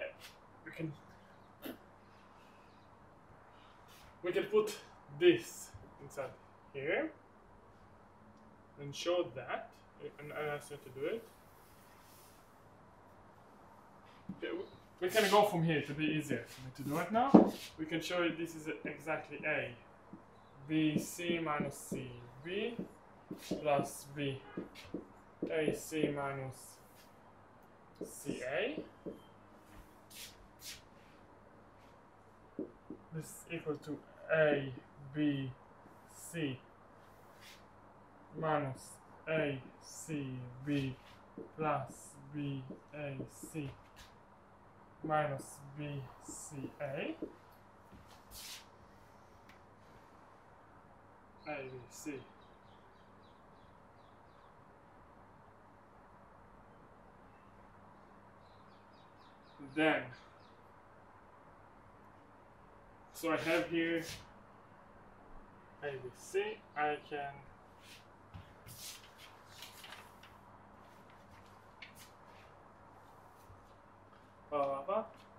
We can put this inside here and show that, and I ask you to do it. Okay, we can go from here to be easier for me to do it now. We can show you this is exactly A. B, C minus C, B plus B, A, C minus C, A. This is equal to A, B, C minus A, C, B plus B, A, C minus B, C, A. A, B, C. Then, so I have here A, B, C. I can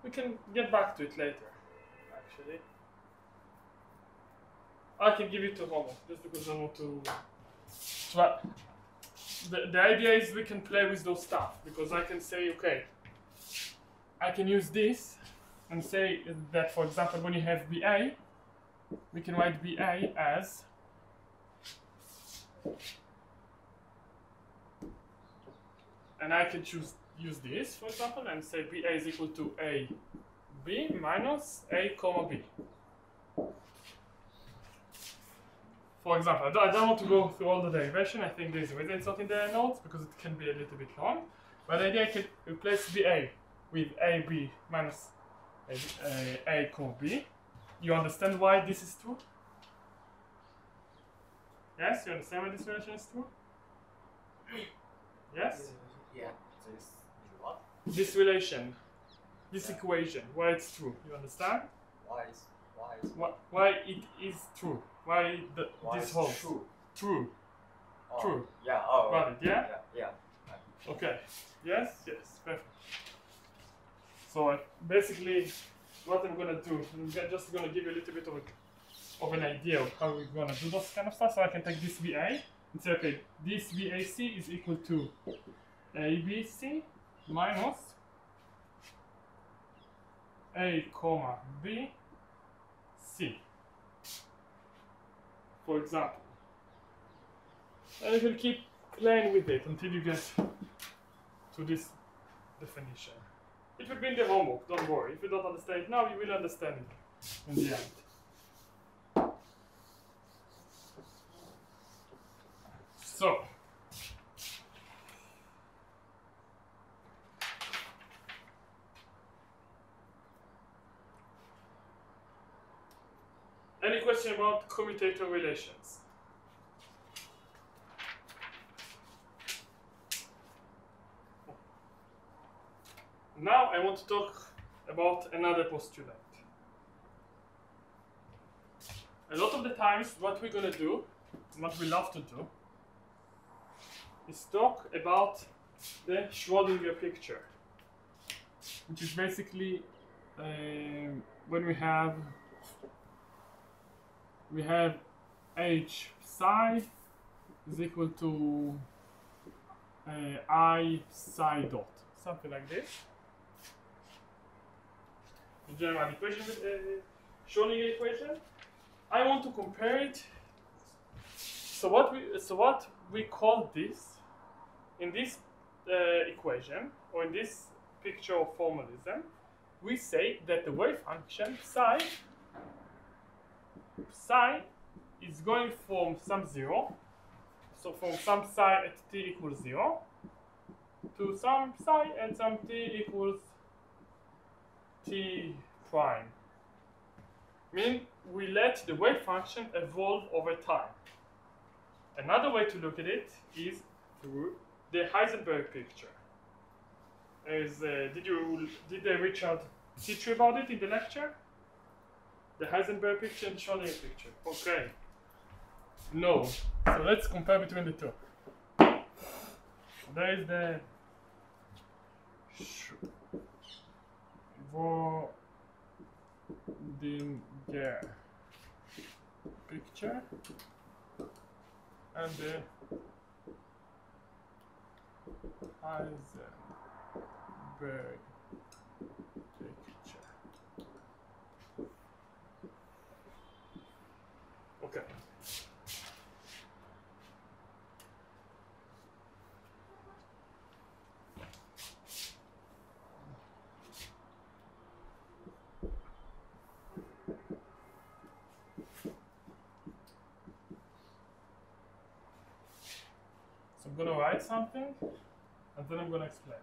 we can get back to it later, actually. I can give it to homework just because I want to try. The idea is we can play with those stuff, because I can say, okay, I can use this and say that, for example, when you have BA, we can write BA as and I can use this, for example, and say BA is equal to A B minus A comma B. For example, I don't want to go through all the derivation. I think there's a reason it's not in the notes because it can be a little bit long. But the idea I can replace BA with AB minus A comma B. You understand why this is true? Yes? You understand why this relation is true? Yes? Yeah. What? This relation, this equation, why it's true. You understand? Why it is true. Why this holds. True. Oh. True. Yeah. Oh. Got it, yeah? Yeah. Okay. Yes? Yes. Perfect. So basically, what I'm gonna do, I'm just gonna give you a little bit of an idea of how we're gonna do those kind of stuff. So I can take this BA and say, okay, this BAC is equal to ABC minus A comma B C, for example. And you can keep playing with it until you get to this definition. It will be in the homework, don't worry. If you don't understand it now, you will understand it in the end. So, any question about commutator relations? Now I want to talk about another postulate. A lot of the times what we're going to do, what we love to do, is talk about the Schrödinger picture, which is basically when we have H psi is equal to I psi dot, something like this. The general equation with Schrödinger equation. I want to compare it. So what we call this in this equation, or in this picture of formalism, we say that the wave function psi is going from some 0, so from some psi at t equals 0, to some psi at some t equals t prime. Meaning we let the wave function evolve over time. Another way to look at it is through the Heisenberg picture. Did Richard teach you about it in the lecture? The Heisenberg picture and the Schrödinger picture. Okay. No. So let's compare between the two. There is the Schrödinger picture and the Heisenberg picture. Okay. So I'm going to write something and then I'm going to explain.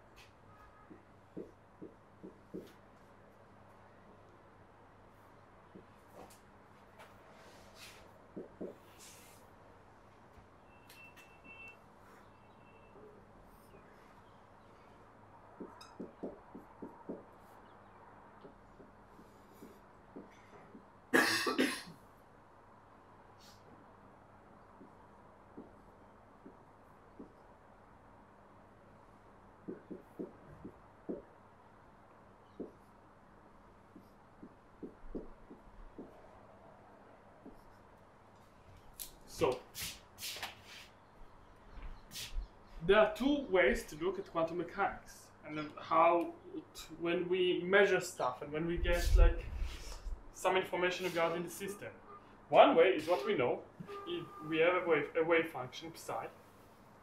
So, there are two ways to look at quantum mechanics and how when we measure stuff and when we get like some information regarding the system. One way is what we know. If we have a wave function psi,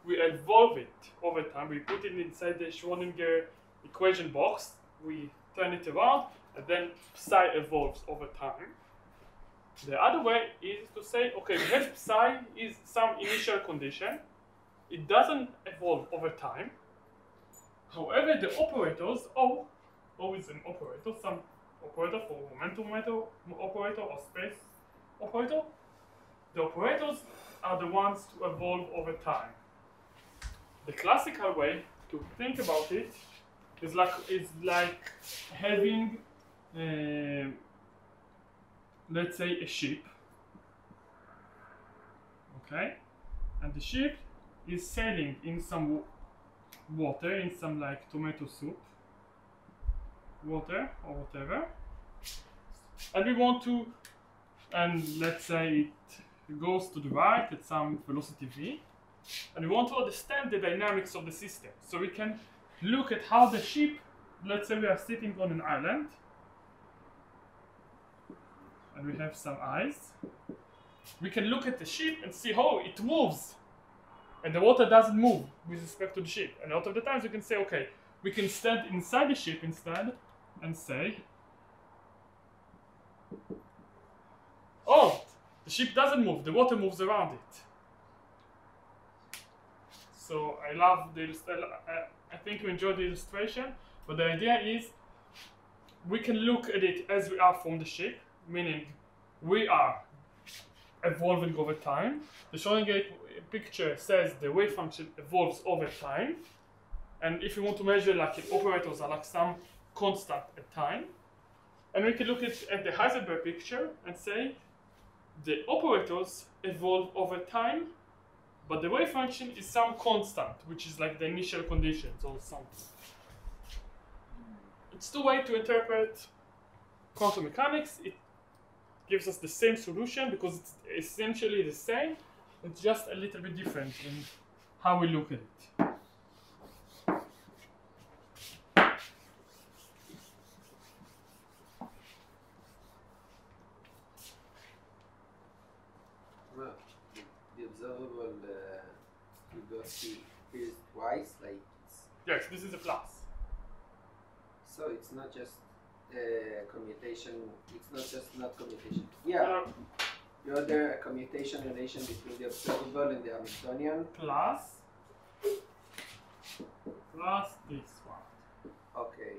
we evolve it over time. We put it inside the Schrödinger equation box. We turn it around, and then psi evolves over time. The other way is to say, okay, we have psi is some initial condition. It doesn't evolve over time. However, the operators, O is an operator, some operator for momentum operator or space operator. The operators are the ones to evolve over time. The classical way to think about it is like having let's say a ship, okay, and the ship is sailing in some water, in some like tomato soup water or whatever, and we want to, and let's say it goes to the right at some velocity v, and we want to understand the dynamics of the system. So we can look at how the ship, let's say we are sitting on an island and we have some eyes. We can look at the ship and see how it moves, and the water doesn't move with respect to the ship. And a lot of the times we can say, okay, we can stand inside the ship instead and say, oh, the ship doesn't move, the water moves around it. So I love the illustration. I think you enjoyed the illustration, but the idea is we can look at it as we are from the ship, meaning we are evolving over time. The Schrödinger picture says the wave function evolves over time, and if you want to measure like if operators are like some constant at time, and we can look at the Heisenberg picture and say the operators evolve over time, but the wave function is some constant, which is like the initial conditions or something. It's two ways to interpret quantum mechanics. It gives us the same solution because it's essentially the same. It's just a little bit different in how we look at it. The observable velocity is twice, like it's, Yes, this is a plus. so it's not just commutation. It's not just not commutation. Yeah, the other commutation relation between the observable and the Hamiltonian. Plus this one. Okay,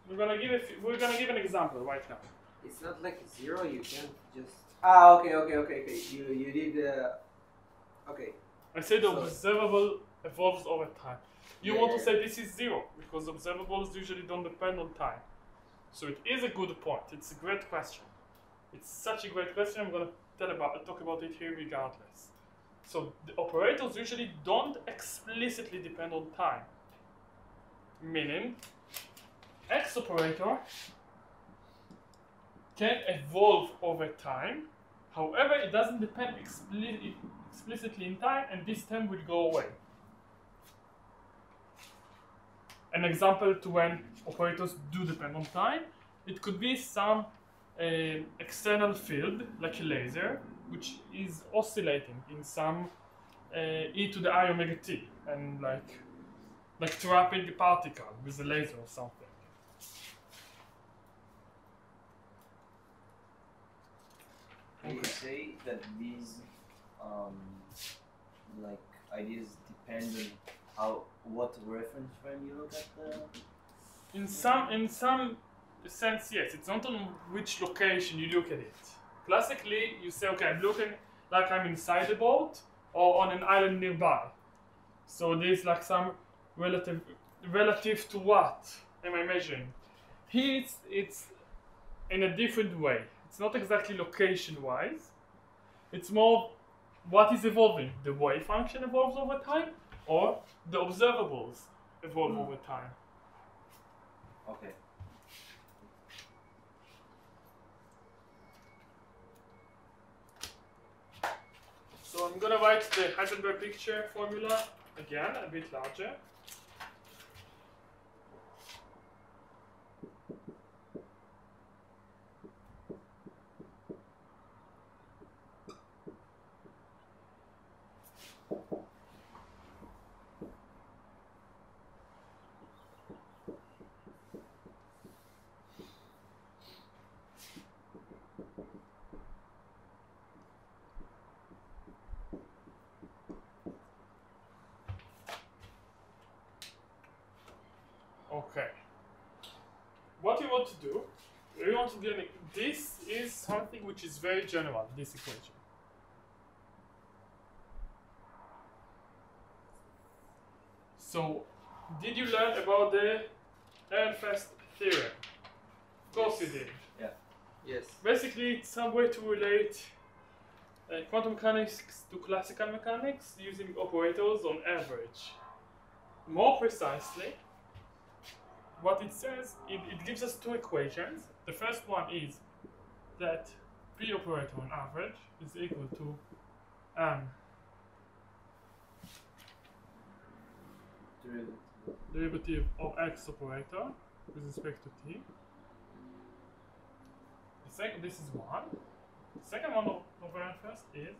We're gonna give an example right now. it's not like 0. You can't just. Ah, okay. You did. Okay. I said the So- observable evolves over time. You want to Yeah. say this is 0 because observables usually don't depend on time. So it is a good point. It's a great question. It's such a great question. I'm gonna talk about it here regardless. So the operators usually don't explicitly depend on time. Meaning, X operator can evolve over time. However, it doesn't depend explicitly in time, and this term will go away. An example to when operators do depend on time, it could be some external field, like a laser, which is oscillating in some e to the I omega t, and like trapping a particle with a laser or something. Can you say that these like ideas depend on what reference frame you look at the? In some sense, yes. It's not on which location you look at it. Classically, you say, okay, I'm looking like I'm inside a boat or on an island nearby. So there's like some relative to what am I measuring? Here it's in a different way. It's not exactly location-wise. It's more what is evolving. The wave function evolves over time, or the observables evolve over time. Okay. So I'm gonna write the Heisenberg picture formula again, a bit larger. Okay. What we want to do, this is something which is very general, this equation. So, did you learn about the Ehrenfest theorem? Of course you did. Yes. Basically, it's some way to relate quantum mechanics to classical mechanics using operators on average. More precisely, what it says, it gives us two equations. The first one is that P operator on average is equal to derivative of X operator with respect to T. This is one. The second one of first is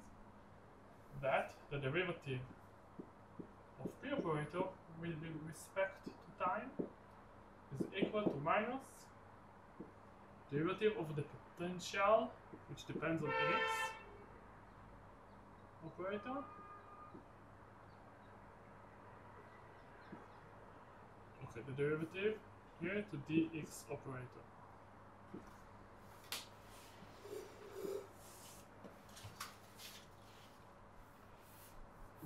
that the derivative of P operator will be with respect to time is equal to minus derivative of the potential, which depends on X operator, okay, the derivative here to dx operator.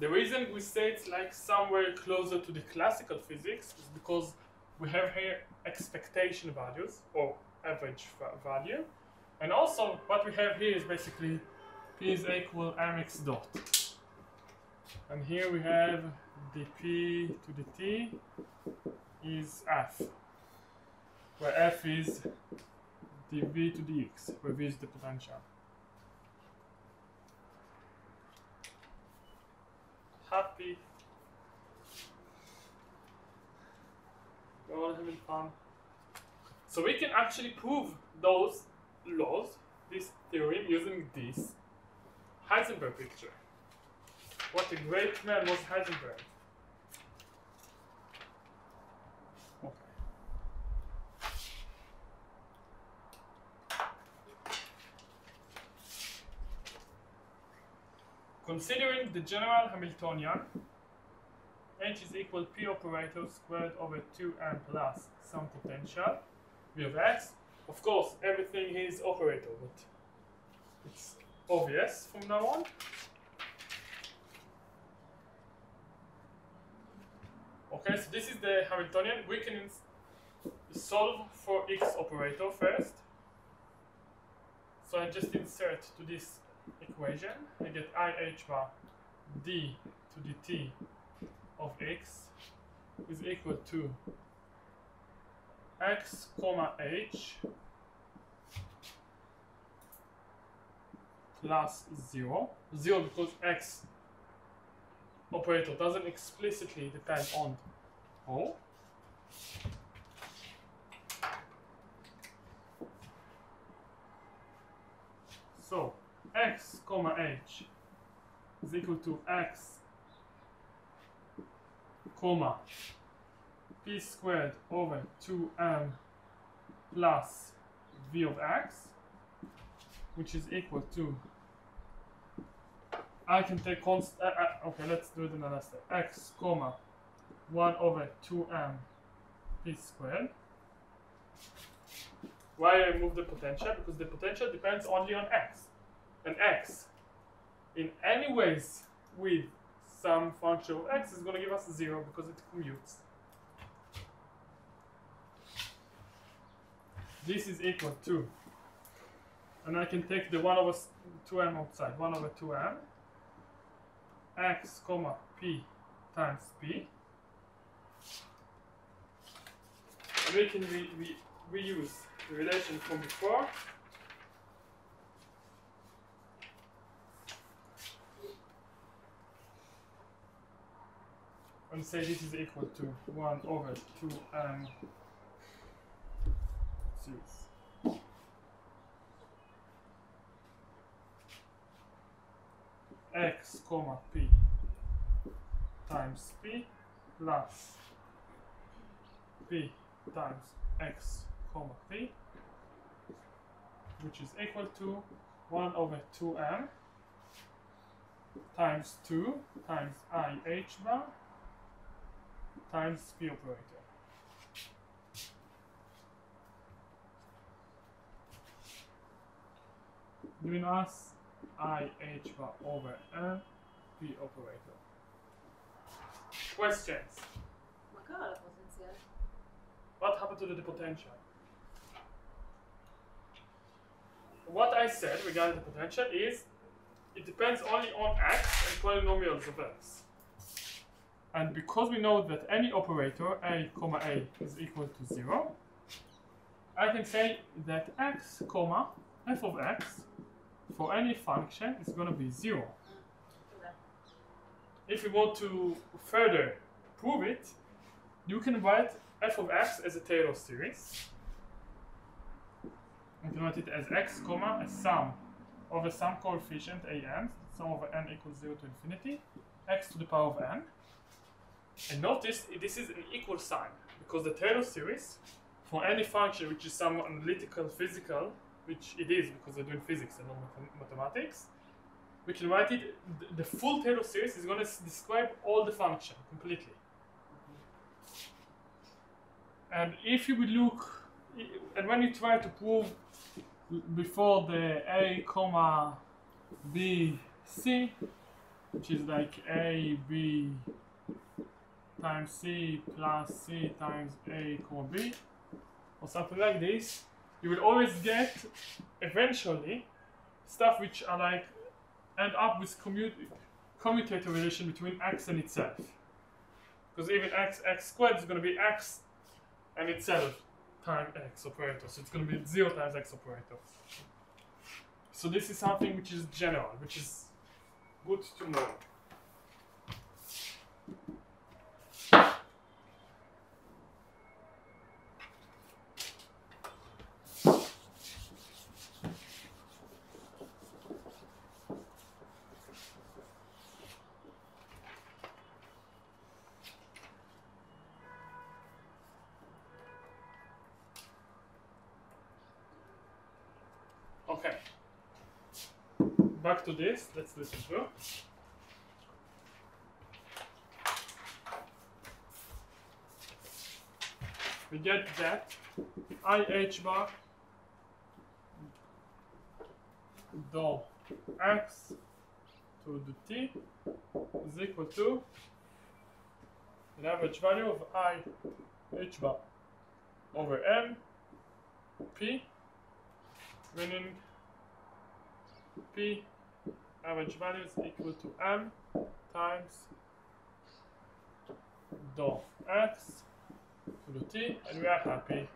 The reason we say it's like somewhere closer to the classical physics is because we have here expectation values or average value, and also what we have here is basically P is equal mx dot, and here we have dp to the t is f, where f is dv to dx, where v is the potential. Happy. We're all having fun. So we can actually prove those laws, this theorem, using this Heisenberg picture. What a great man was Heisenberg. Considering the general Hamiltonian, H is equal P operator squared over 2m plus some potential V of x. Of course, everything is operator, but it's obvious from now on. Okay, so this is the Hamiltonian. We can solve for x operator first. So I just insert to this equation. I get IH bar d to dt of x is equal to x comma h plus 0. 0 because x operator doesn't explicitly depend on O. So x comma h is equal to x comma p squared over 2m plus v of x, which is equal to, I can take constant, okay, let's do it in another step, x comma 1 over 2m p squared. Why I remove the potential? Because the potential depends only on x. And x, in any ways with some function of x, is going to give us 0 because it commutes. This is equal to, and I can take the 1 over 2m outside, 1 over 2m, x comma p times p. And we can reuse the relation from before. And say this is equal to 1 over 2m x comma p times p plus p times x comma p, which is equal to 1 over 2m times 2 times IH bar times p operator. Giving us IH bar over n p operator. Questions? מה קרה לפוטנציאל? What happened to the potential? What I said regarding the potential is it depends only on x and polynomials of x. And because we know that any operator a comma a is equal to 0, I can say that x comma f of x for any function is going to be 0. If you want to further prove it, you can write f of x as a Taylor series. You can write it as x comma a sum over some coefficient an, sum over n equals 0 to infinity, x to the power of n. And notice this is an equal sign because the Taylor series for any function which is some analytical physical, which it is because they're doing physics and not mathematics, we can write it, the full Taylor series is going to describe all the function completely. And if you would look, and when you try to prove before the a comma b c, which is like a b times c plus c times a comma b, or something like this, you will always get eventually stuff which are like end up with commutator relation between x and itself, because even x squared is going to be x and itself times x operator, so it's going to be 0 times x operator. So this is something which is general, which is good to know. Okay, back to this, let's listen to. we get that I h bar dou x to the t is equal to the average value of I h bar over m p, meaning p average value is equal to m times dou x to the t, and we are happy.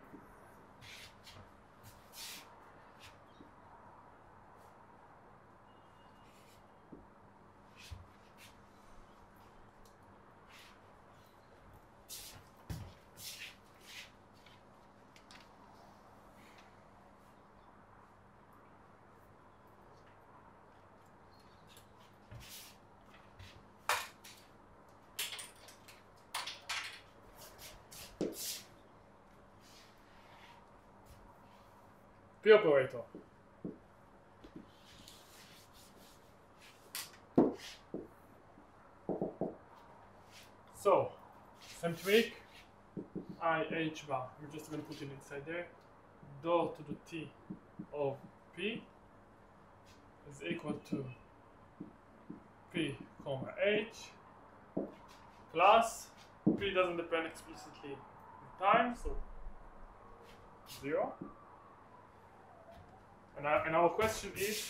P operator. So, same trick. I h bar. We're just going to put it inside there. Dou to the t of p is equal to p comma h plus p doesn't depend explicitly on time, so 0. And our question is,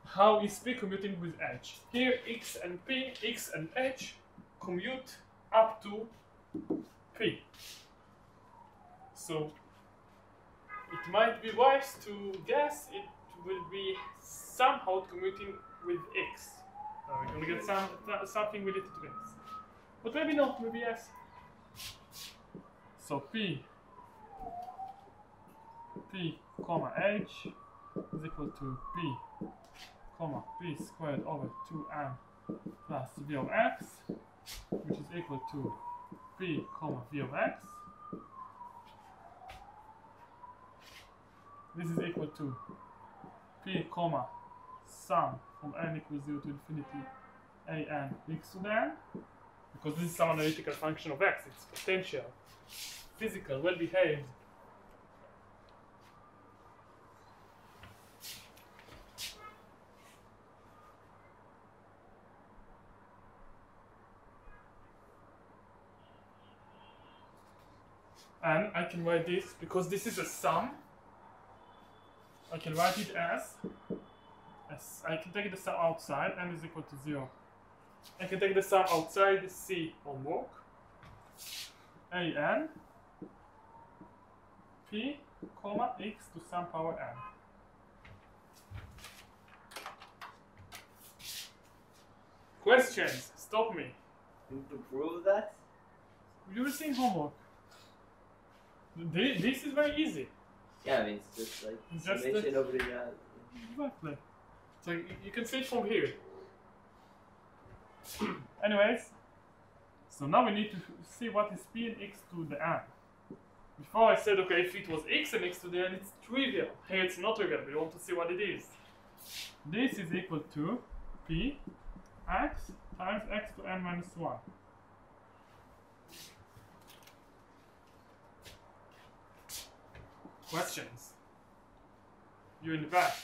how is p commuting with h? Here x and h commute up to p. So it might be wise to guess it will be somehow commuting with x. We're going to get something related to x. But maybe not, maybe yes. So p comma h is equal to p comma p squared over 2m plus v of x, which is equal to p comma v of x. This is equal to p comma sum from n equals 0 to infinity a n x to the n, because this is some analytical function of x, it's potential, physical, well behaved. And I can write this, because this is a sum, I can write it as I can take the sum outside, n is equal to 0. I can take the sum outside, C homework, an p comma x to some power n. Questions? Stop me. To prove that? You will see in homework. This is very easy. Yeah, I mean, it's just like summation of reality. Exactly. So you can see it from here. Anyways, so now we need to see what is p and x to the n. Before I said, okay, if it was x and x to the n, it's trivial. Here it's not trivial, we want to see what it is. This is equal to p x times x to n minus 1. Questions? You in the back.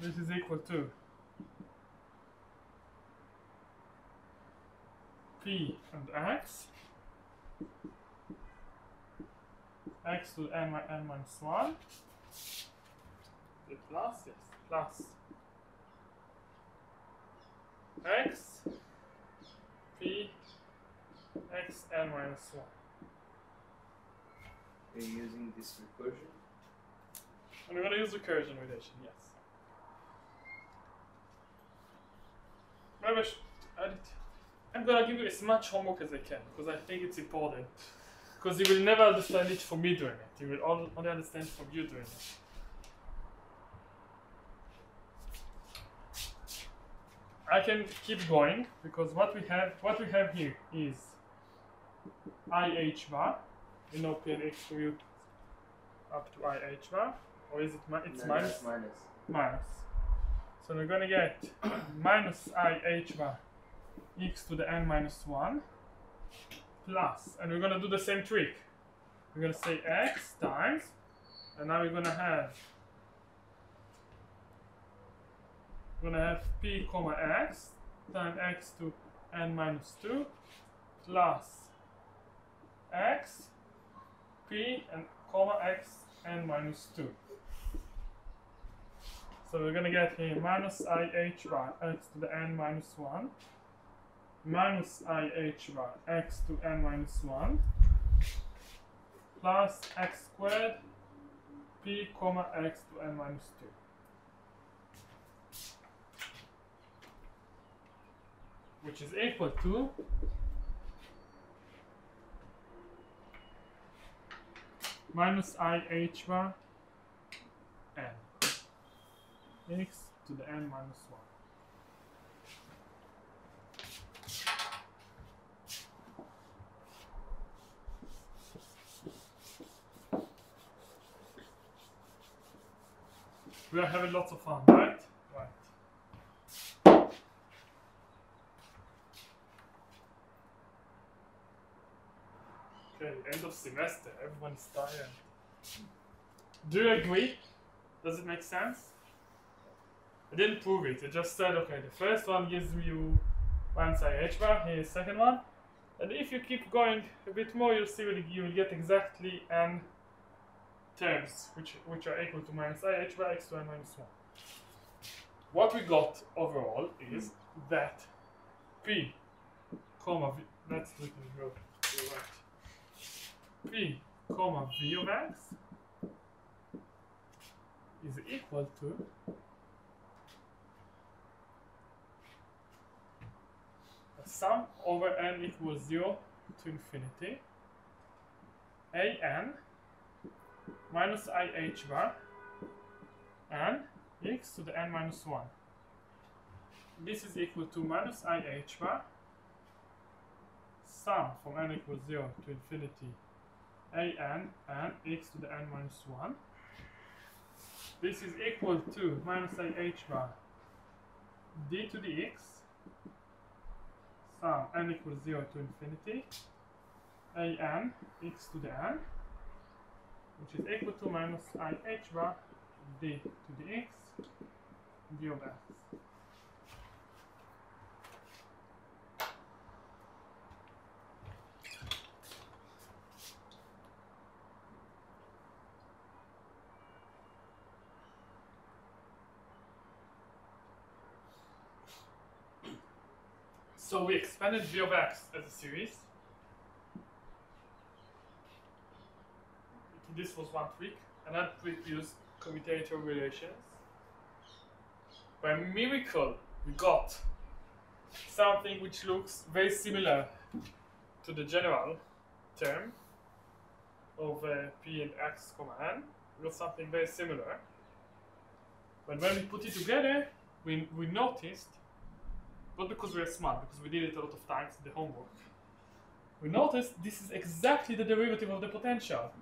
This is equal to p and x to n minus 1 plus, yes, plus x p x n minus 1. We're using this recursion. And we're going to use recursion relation, yes. Maybe I should add it. I'm going to give you as much homework as I can, because I think it's important. Because you will never understand it from me doing it. You will only understand it from you doing it. I can keep going, because what we have here is IH bar. You know, p and x commute up to IH bar, or is it it's No, minus? Minus. Minus. So we're going to get minus IH bar x to the n minus 1 plus, and we're gonna do the same trick. We're gonna say x times, and now we're gonna have p comma x times x to n minus 2 plus x p and comma x n minus 2. So we're gonna get here minus ih bar x to the n minus 1 minus ih bar x to n minus 1 plus x squared p comma x to n minus 2. Which is equal to minus ih bar n x to the n minus 1. We are having lots of fun, right? Right. Okay, end of semester, everyone is tired. Do you agree? Does it make sense? I didn't prove it, I just said, okay, the first one gives you minus ih bar, here is the second one. And if you keep going a bit more, you'll see you will get exactly n terms, which are equal to minus ih bar x to n minus 1. What we got overall is that p comma v, let's look in the row to the right. P comma v of x is equal to a sum over n equals 0 to infinity an minus ih bar and x to the n minus 1. This is equal to minus ih bar sum from n equals 0 to infinity an and x to the n minus 1. This is equal to minus ih bar d to the x sum n equals 0 to infinity an x to the n, which is equal to minus ih bar d to the x d of x. So we expanded v of x as a series. This was one trick. Another trick used commutator relations. By miracle, we got something which looks very similar to the general term of p and x comma n. We got something very similar. But when we put it together, we noticed, not because we are smart, because we did it a lot of times in the homework, we noticed this is exactly the derivative of the potential.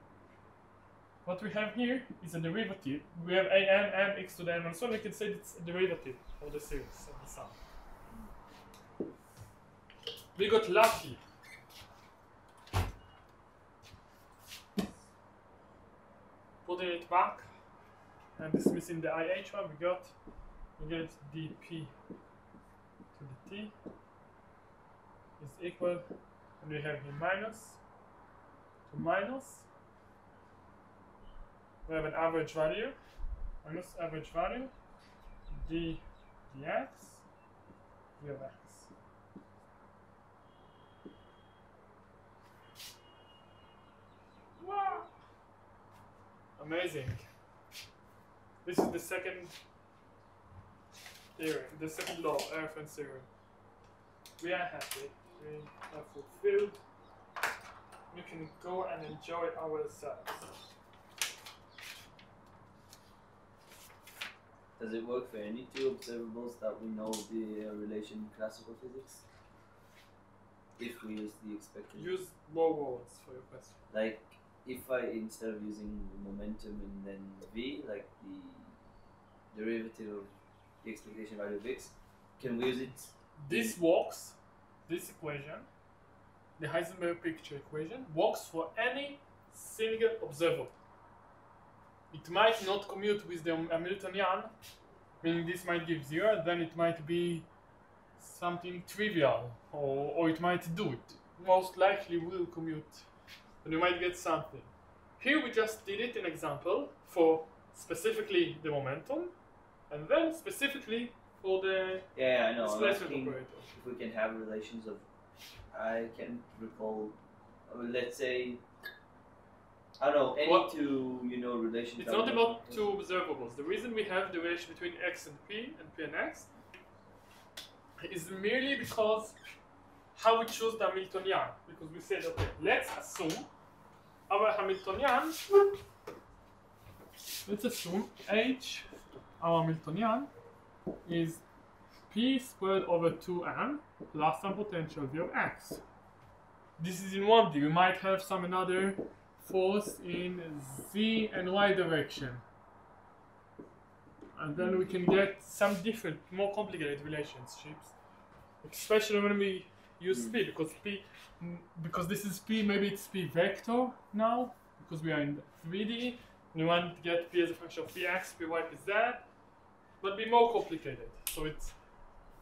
What we have here is a derivative. We have an and x to the n minus 1. We can say it's a derivative of the series of the sum. We got lucky. Putting it back and dismissing the ih one, we get dp to the t is equal, and we have here minus to minus. We have an average value, minus average value, d dx, d of x. Wow! Amazing. This is the second theorem, the second law of Erfman's theorem. We are happy, we are fulfilled. We can go and enjoy ourselves. Does it work for any two observables that we know the relation in classical physics? If we use the expected. Use more words for your question. Like, if I, instead of using momentum and then v, like the derivative of the expectation value of x, can we use it? This works, this equation. the Heisenberg picture equation works for any single observable. It might not commute with the Hamiltonian, meaning this might give 0, then it might be something trivial, or it might do it. Most likely will commute, and you might get something. Here we just did it in example for specifically the momentum, and then specifically for the Yeah, I know. I'm displacement asking operator. if we can have relations of, I can't recall, let's say, I don't know, any What? two, relations. It's not about two observables. The reason we have the relation between x and p and x is merely because how we choose the Hamiltonian. Because we said, okay, let's assume our Hamiltonian, let's assume h, our Hamiltonian, is p squared over 2m plus some potential v of x. This is in 1D. We might have some another force in z and y direction. And then we can get some different, more complicated relationships. Especially when we use p, because this is p, maybe it's p vector now, because we are in 3D. We want to get p as a function of px, py, pz, but be more complicated. So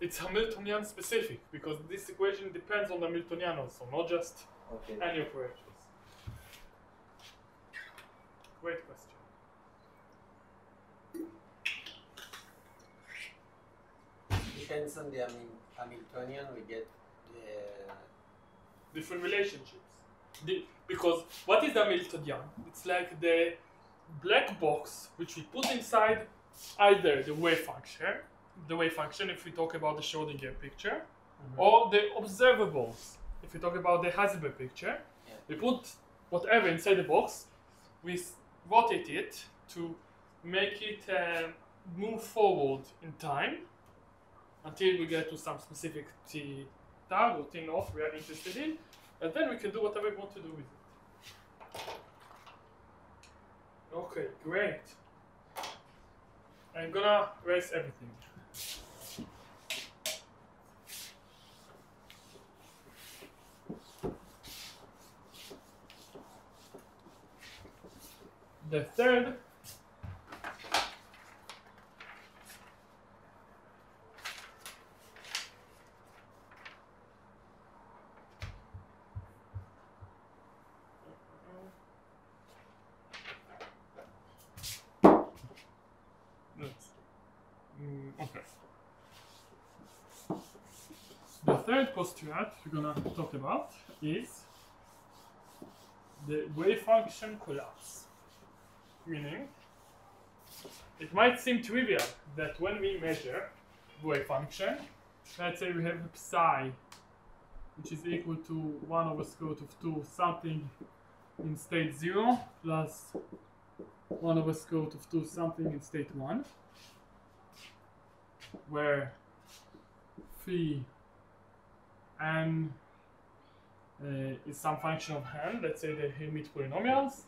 it's Hamiltonian specific, because this equation depends on the Hamiltonian also, not just any operators. Great question. Depends on the Hamiltonian, we get Different relationships. Because what is the Hamiltonian? It's like the black box which we put inside either the wave function if we talk about the Schrödinger picture, or the observables if we talk about the Heisenberg picture. Yeah. We put whatever inside the box, we rotate it to make it move forward in time until we get to some specific t tag or t naught we are interested in, and then we can do whatever we want to do with it. Okay, great. I'm gonna erase everything. The third The third postulate we're gonna talk about is the wave function collapse. Meaning, it might seem trivial that when we measure wave function, let's say we have psi, which is equal to 1 over square root of 2 something in state 0 plus 1 over square root of 2 something in state 1, where phi n is some function of n, let's say the Hermite polynomials,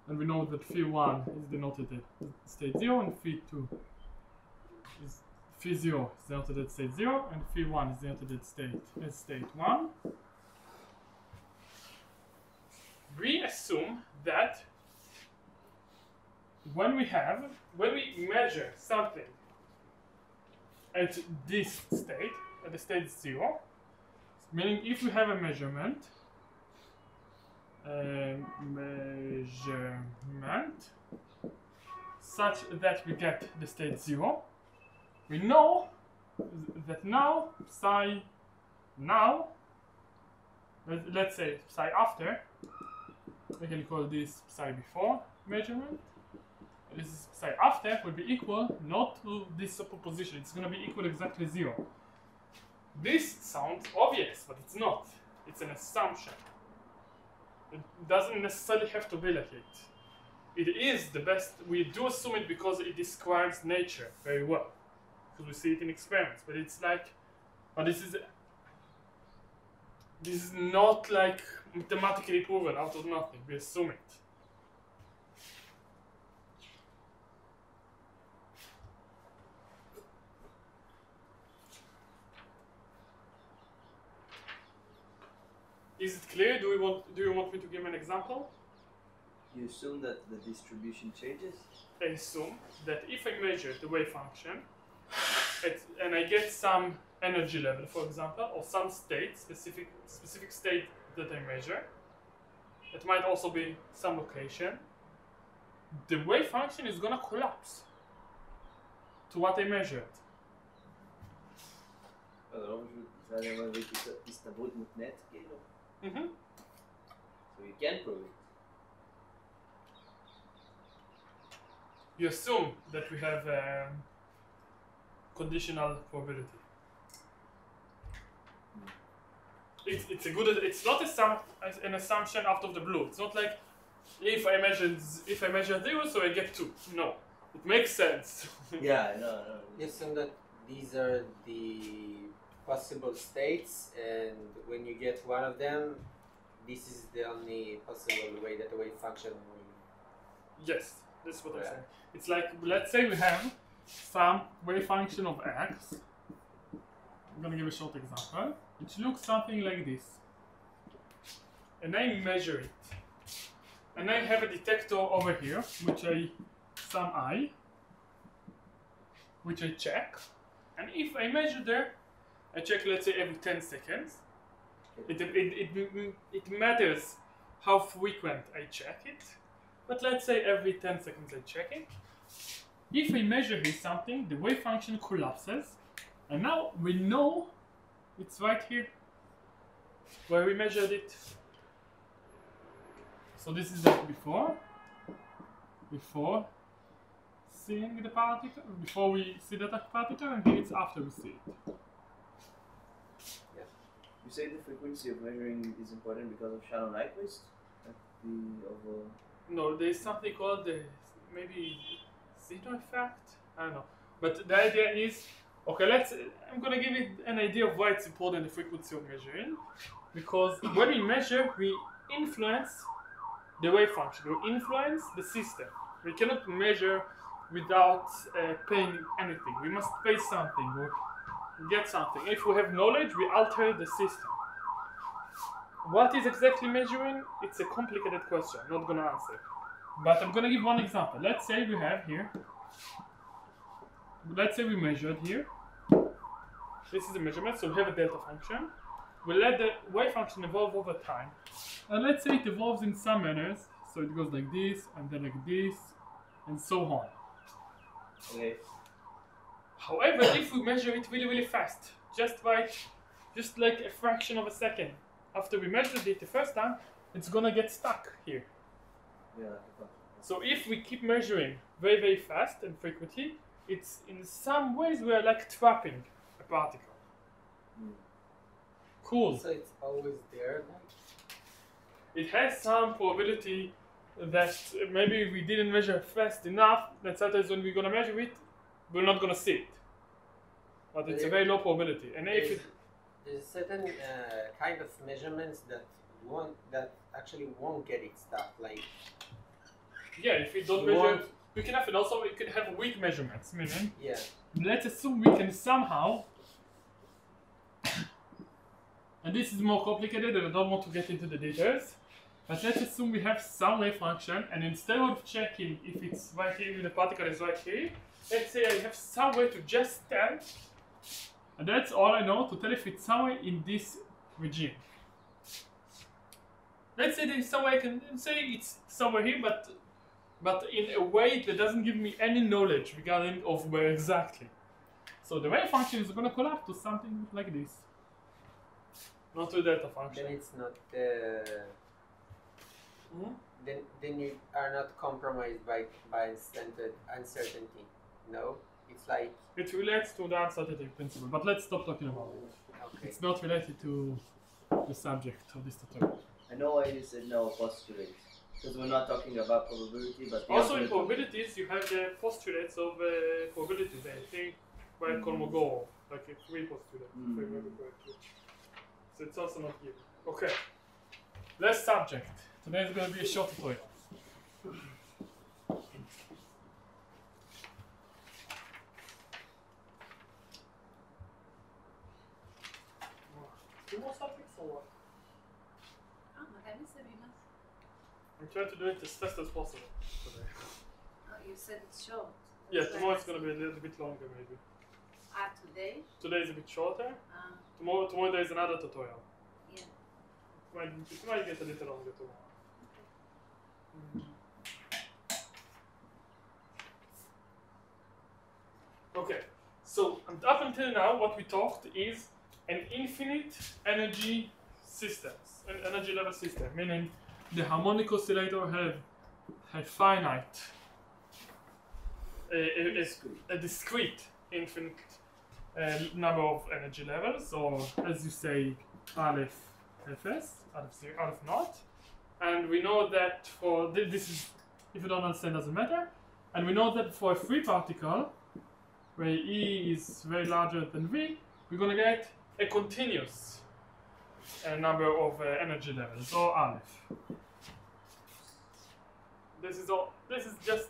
and we know that phi 1 is denoted at state 0 and phi 2 is phi 0 is denoted at state 0 and phi 1 is denoted at state 1. We assume that when we measure something at this state, at the state 0, meaning if we have a measurement such that we get the state 0, we know that now psi now, let's say psi after, we can call this psi before measurement, this is psi after will be equal not to this superposition, it's going to be equal exactly 0. This sounds obvious, but it's not. It's an assumption. It doesn't necessarily have to be like it. It is the best. We do assume it because it describes nature very well, because we see it in experiments. But it's like, but this is not like mathematically proven out of nothing. We assume it. Is it clear? Do you want me to give an example? You assume that the distribution changes? I assume that if I measure the wave function and I get some energy level, for example, or some state, specific state that I measure, it might also be some location, the wave function is gonna collapse to what I measured. זה לא פשוט, זה היה אומר הסתברות מותנית, כאילו? So you can prove it. You assume that we have conditional probability. It's not an assumption out of the blue. It's not like if I measure 0, so I get 2. No, it makes sense. Yeah, no. You assume that these are the possible states, and when you get one of them, this is the only possible way that the wave function will. Yes, that's what I'm saying. It's like, let's say we have some wave function of x. I'm gonna give a short example, which looks something like this. And I measure it. And I have a detector over here, some I, which I check. And if I measure there, I check, let's say, every 10 seconds. It matters how frequent I check it, but let's say every 10 seconds I check it. If I measure here something, the wave function collapses, and now we know it's right here where we measured it. So this is that before seeing the particle, before we see the particle, and here it's after we see it. You say the frequency of measuring is important because of shallow Nyquist? No, there's something called the maybe zero effect. I don't know. But the idea is, okay, I'm gonna give it an idea of why it's important, the frequency of measuring. Because when we measure, we influence the wave function, we influence the system. We cannot measure without paying anything. We must pay something or get something. If we have knowledge, we alter the system. What is exactly measuring? It's a complicated question. I'm not gonna answer. But I'm gonna give one example. Let's say we have here. Let's say we measured here. This is a measurement, so we have a delta function. We let the wave function evolve over time. And let's say it evolves in some manners. So it goes like this, and then like this, and so on. Okay. However, if we measure it really, really fast, just like a fraction of a second, after we measured it the first time, it's gonna get stuck here. Yeah. So if we keep measuring very, very fast and frequently, it's in some ways we are like trapping a particle. Cool. So it's always there. It has some probability that maybe we didn't measure fast enough, that sometimes when we're gonna measure it, we're not gonna see it. But it's a very low probability. And if there's certain kind of measurements that actually won't get it stuck. Like if we don't measure, we can have it also. We can have weak measurements. Meaning, let's assume we can somehow. And this is more complicated, and I don't want to get into the details. But let's assume we have some wave function, and instead of checking if it's right here, if the particle is right here, let's say I have some way to just tell, and that's all I know, to tell if it's somewhere in this regime. Let's say there's some way I can say it's somewhere here, but in a way that doesn't give me any knowledge regarding of where exactly. So the wave function is going to collapse to something like this. Not to a delta function. Then it's not. Then you are not compromised by uncertainty. No, it's like it relates to the uncertainty principle. But let's stop talking about it. Okay. It's not related to the subject of this tutorial. I know why you said no postulates. Because we're not talking about probability, but also in probabilities you have the postulates of probabilities. I think by Kolmogorov, like a 3 postulate, if I remember correctly. So it's also not given. Okay. Last subject. Today is going to be a short tutorial. 2 more subjects or what? many seminars? I'm trying to do it as fast as possible today. Oh, you said it's short. Yeah, That's why tomorrow I it's going to be a little bit longer maybe. today? Today is a bit shorter. Ah, Tomorrow there is another tutorial. yeah. It might get a little longer tomorrow. Okay, so up until now what we talked is an infinite energy systems, an energy level system, meaning the harmonic oscillator have finite, a discrete infinite number of energy levels, or as you say, Aleph Fs, Aleph 0, Aleph naught. And we know that for this is, if you don't understand, doesn't matter. And we know that for a free particle, where E is very larger than V, we're gonna get a continuous number of energy levels, or Aleph. This is all. This is just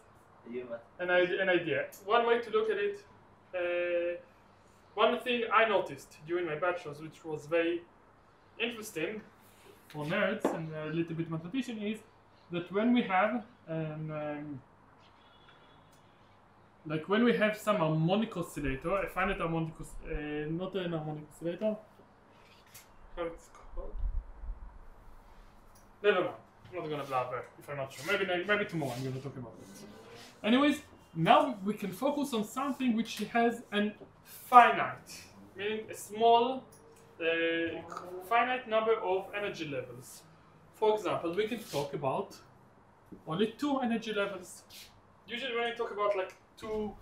an idea. One way to look at it. One thing I noticed during my bachelor's, which was very interesting for nerds and a little bit mathematician, is that when we have like when we have some harmonic oscillator, a finite harmonic not an harmonic oscillator, how it's called? Never mind. I'm not gonna blabber if I'm not sure. Maybe tomorrow I'm gonna talk about it. Anyways, now we can focus on something which has an finite, meaning a small, finite number of energy levels. For example, we can talk about only 2 energy levels. Usually when I talk about like 2,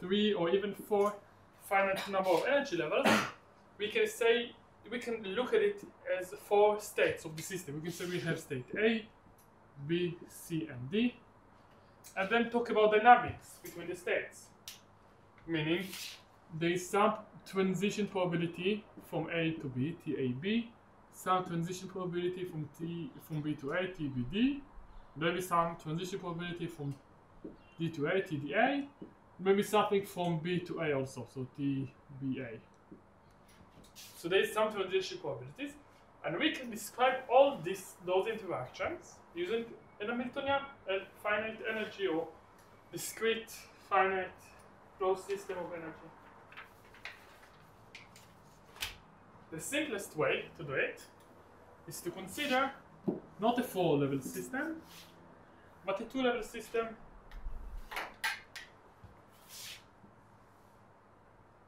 3, or even 4 finite number of energy levels, we can look at it as 4 states of the system. We can say we have state A, B, C, and D, and then talk about dynamics between the states. Meaning, there is some transition probability from A to B, TAB, some transition probability from B to A, TBD, maybe some transition probability from D to A, TDA, maybe something from B to A also, so TBA. So there is some transition probabilities, and we can describe all those interactions using an Hamiltonian finite energy or discrete finite closed system of energy. The simplest way to do it is to consider not a 4-level system, but a 2-level system.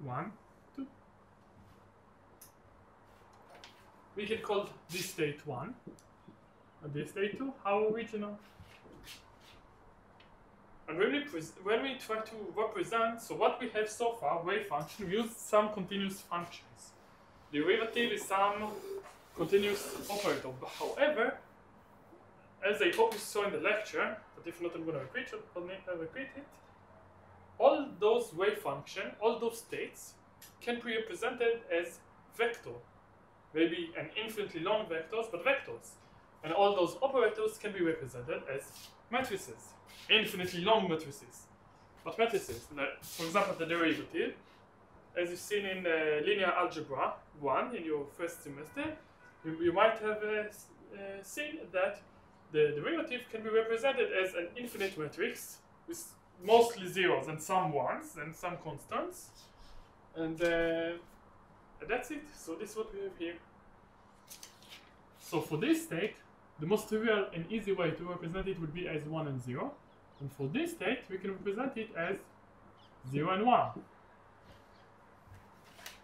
1, 2. We can call this state 1 and this state 2 our original. And when we try to represent, so what we have so far, wave function, we use some continuous functions. Derivative is some continuous operator. However, as I hope you saw in the lecture, but if not I'm going to repeat it, all those wave function, all those states can be represented as vector. Maybe an infinitely long vectors, but vectors. And all those operators can be represented as matrices. Infinitely long matrices. But matrices, like, for example, the derivative, as you've seen in linear algebra 1 in your first semester, you might have seen that the derivative can be represented as an infinite matrix with mostly zeros and some ones and some constants. And that's it. So this is what we have here. So for this state, the most trivial and easy way to represent it would be as 1 and 0. And for this state, we can represent it as 0 and 1.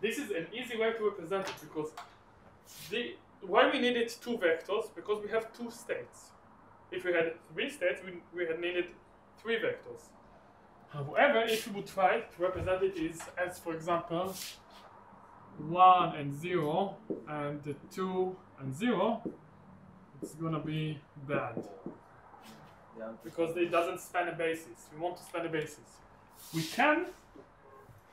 This is an easy way to represent it because why we needed 2 vectors? Because we have 2 states. If we had 3 states, we had needed 3 vectors. However, if we would try to represent it as for example, 1 and 0 and 2 and 0, it's gonna be bad. Yeah. Because it doesn't span a basis. We want to span a basis. We can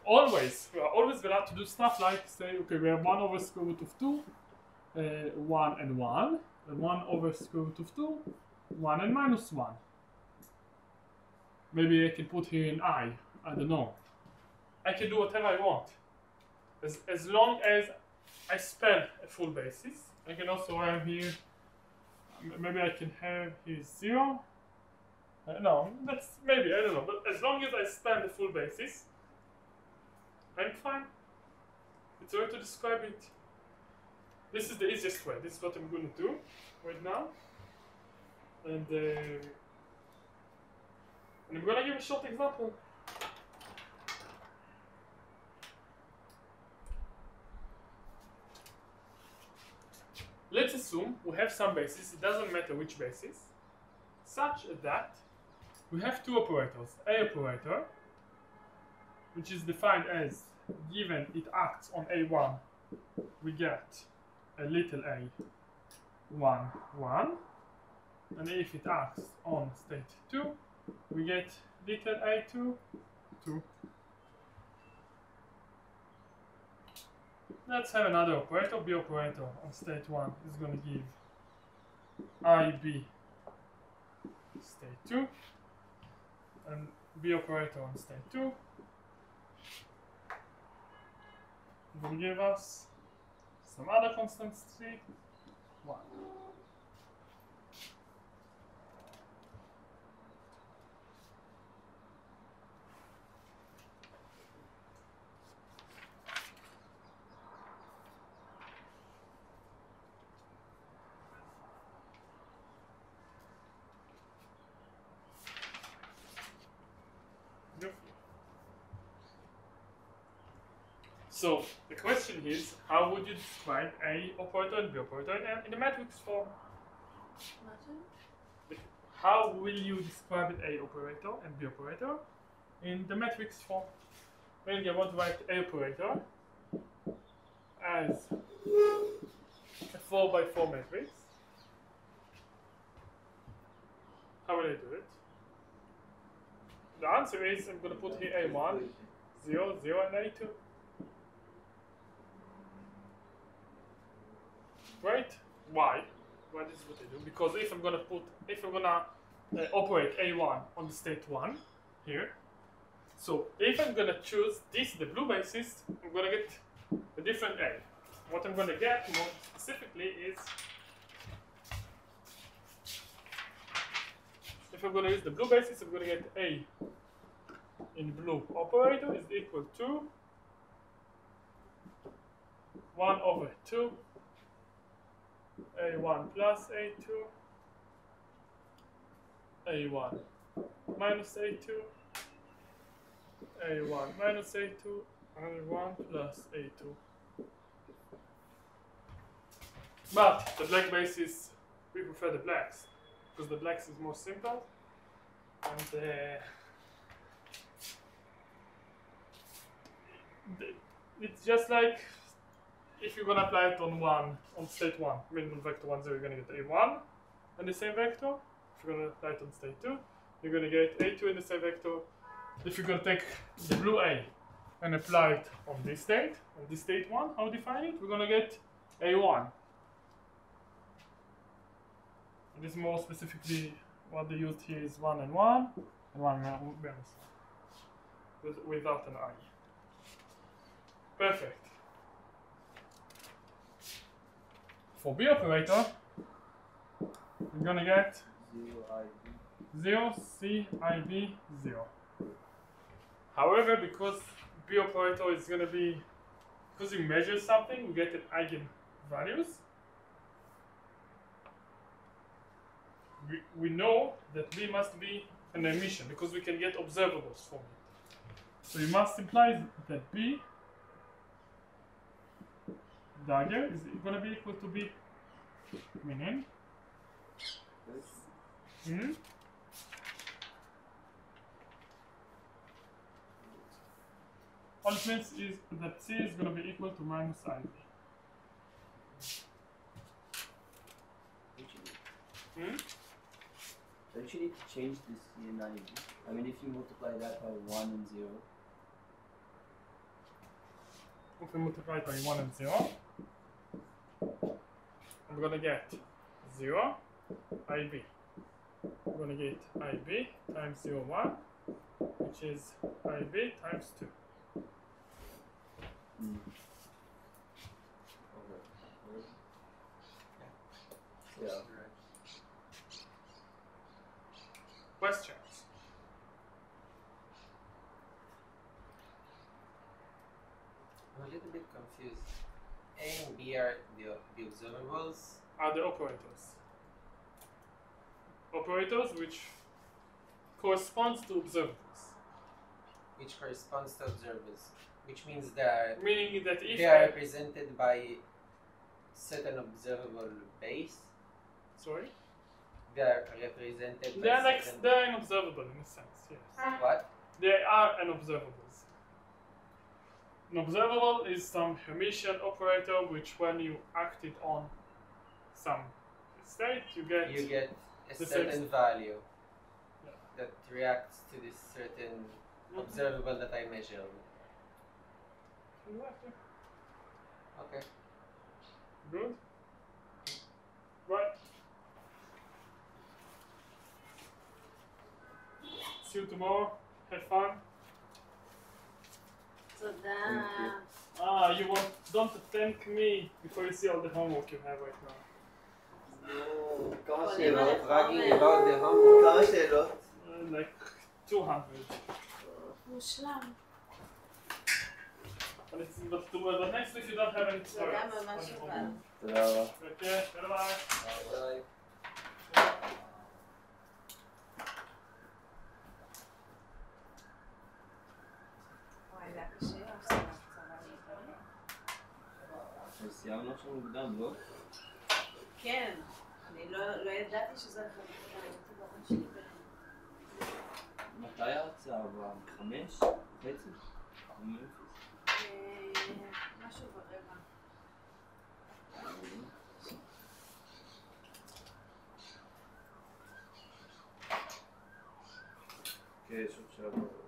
we are always allowed to do stuff like say, okay, we have 1 over square root of 2, 1 and 1, and 1 over square root of 2, 1 and minus 1. Maybe I can put here an I don't know. I can do whatever I want. As long as I span a full basis. I can also have here maybe I can have here 0. No, that's maybe, I don't know. But as long as I span the full basis, I'm fine. It's a way to describe it. This is the easiest way. This is what I'm going to do right now. And I'm going to give a short example. Let's assume we have some basis, it doesn't matter which basis, such that we have two operators. A operator, which is defined as given it acts on A1, we get a little a 1, 1. And if it acts on state 2, we get little a2, 2. Let's have another operator. B operator on state 1 is going to give IB state 2, and B operator on state 2 will give us some other constants 3, 1. So the question is, how would you describe A operator and B operator in the matrix form? How will you describe an A operator and B operator in the matrix form? When you want to write A operator as a 4x4 matrix, how will I do it? The answer is, I'm going to put here A1, 0, 0, and A2. Right? Why? Why this is what I do? Because if I'm gonna operate A1 on the state 1 here, so if I'm gonna choose this, the blue basis, I'm gonna get a different A. What I'm gonna get more specifically is, if I'm gonna use the blue basis, I'm gonna get A in blue operator is equal to 1 over 2 A1 plus A2, A1 minus A2, A1 minus A2, A1 plus A2. But the black basis, we prefer the blacks, because the blacks is more simple, and it's just like, if you're gonna apply it on state 1, minimum vector 1, 0, you're gonna get A1 and the same vector. If you're gonna apply it on state 2, you're gonna get A2 in the same vector. If you're gonna take the blue A and apply it on this state 1, how define it? We're gonna get A1. And this more specifically, what they used here is 1 and 1, and 1 without an I. Perfect. For B operator, we're gonna get 0 C I B 0. However, because B operator is gonna be, because we measure something, we get an eigenvalues. We know that B must be an emission because we can get observables from it. So you must imply that B dagger is going to be equal to B meaning. All it means is that C is going to be equal to minus IB. Don't you need to change this C and IB? I mean, if you multiply that by 1 and 0. If we multiply it by 1 and 0, I'm going to get 0 IB. I'm going to get IB times 0, 1, which is IB times 2. Yeah. questions. I'm a little bit confused. A and B are the observables. Are the operators. Operators which corresponds to observables. Which corresponds to observables. Which means that Meaning that if they are represented by certain observable base. sorry? They are represented They by are like certain... they are unobservable in a sense, yes. What? They are unobservables. An observable is some Hermitian operator which when you act it on some state you get You get a the same certain value Yeah. that reacts to this certain observable that I measure. Okay. Good. Right. See you tomorrow. Have fun. תודה. You don't thank me before you see all the homework you have right now. כמה עולים על שאלות? Bragging החומר. about the homework. כמה שאלות? Like 200. מושלם. But next week you don't have any זה היה tutorials. ממש אבל. תודה רבה. Okay, bye-bye. ביי. וואי, זה היה קשה, הפסקה קצרה להתראות. סיימנו עכשיו מוקדם, לא? כן, אני לא ידעתי שזה הולך להיות, הייתי באופן שלי מתי ההרצאה עברה? 5? חצי? משהו ברבע. כן, יש עוד שבוע.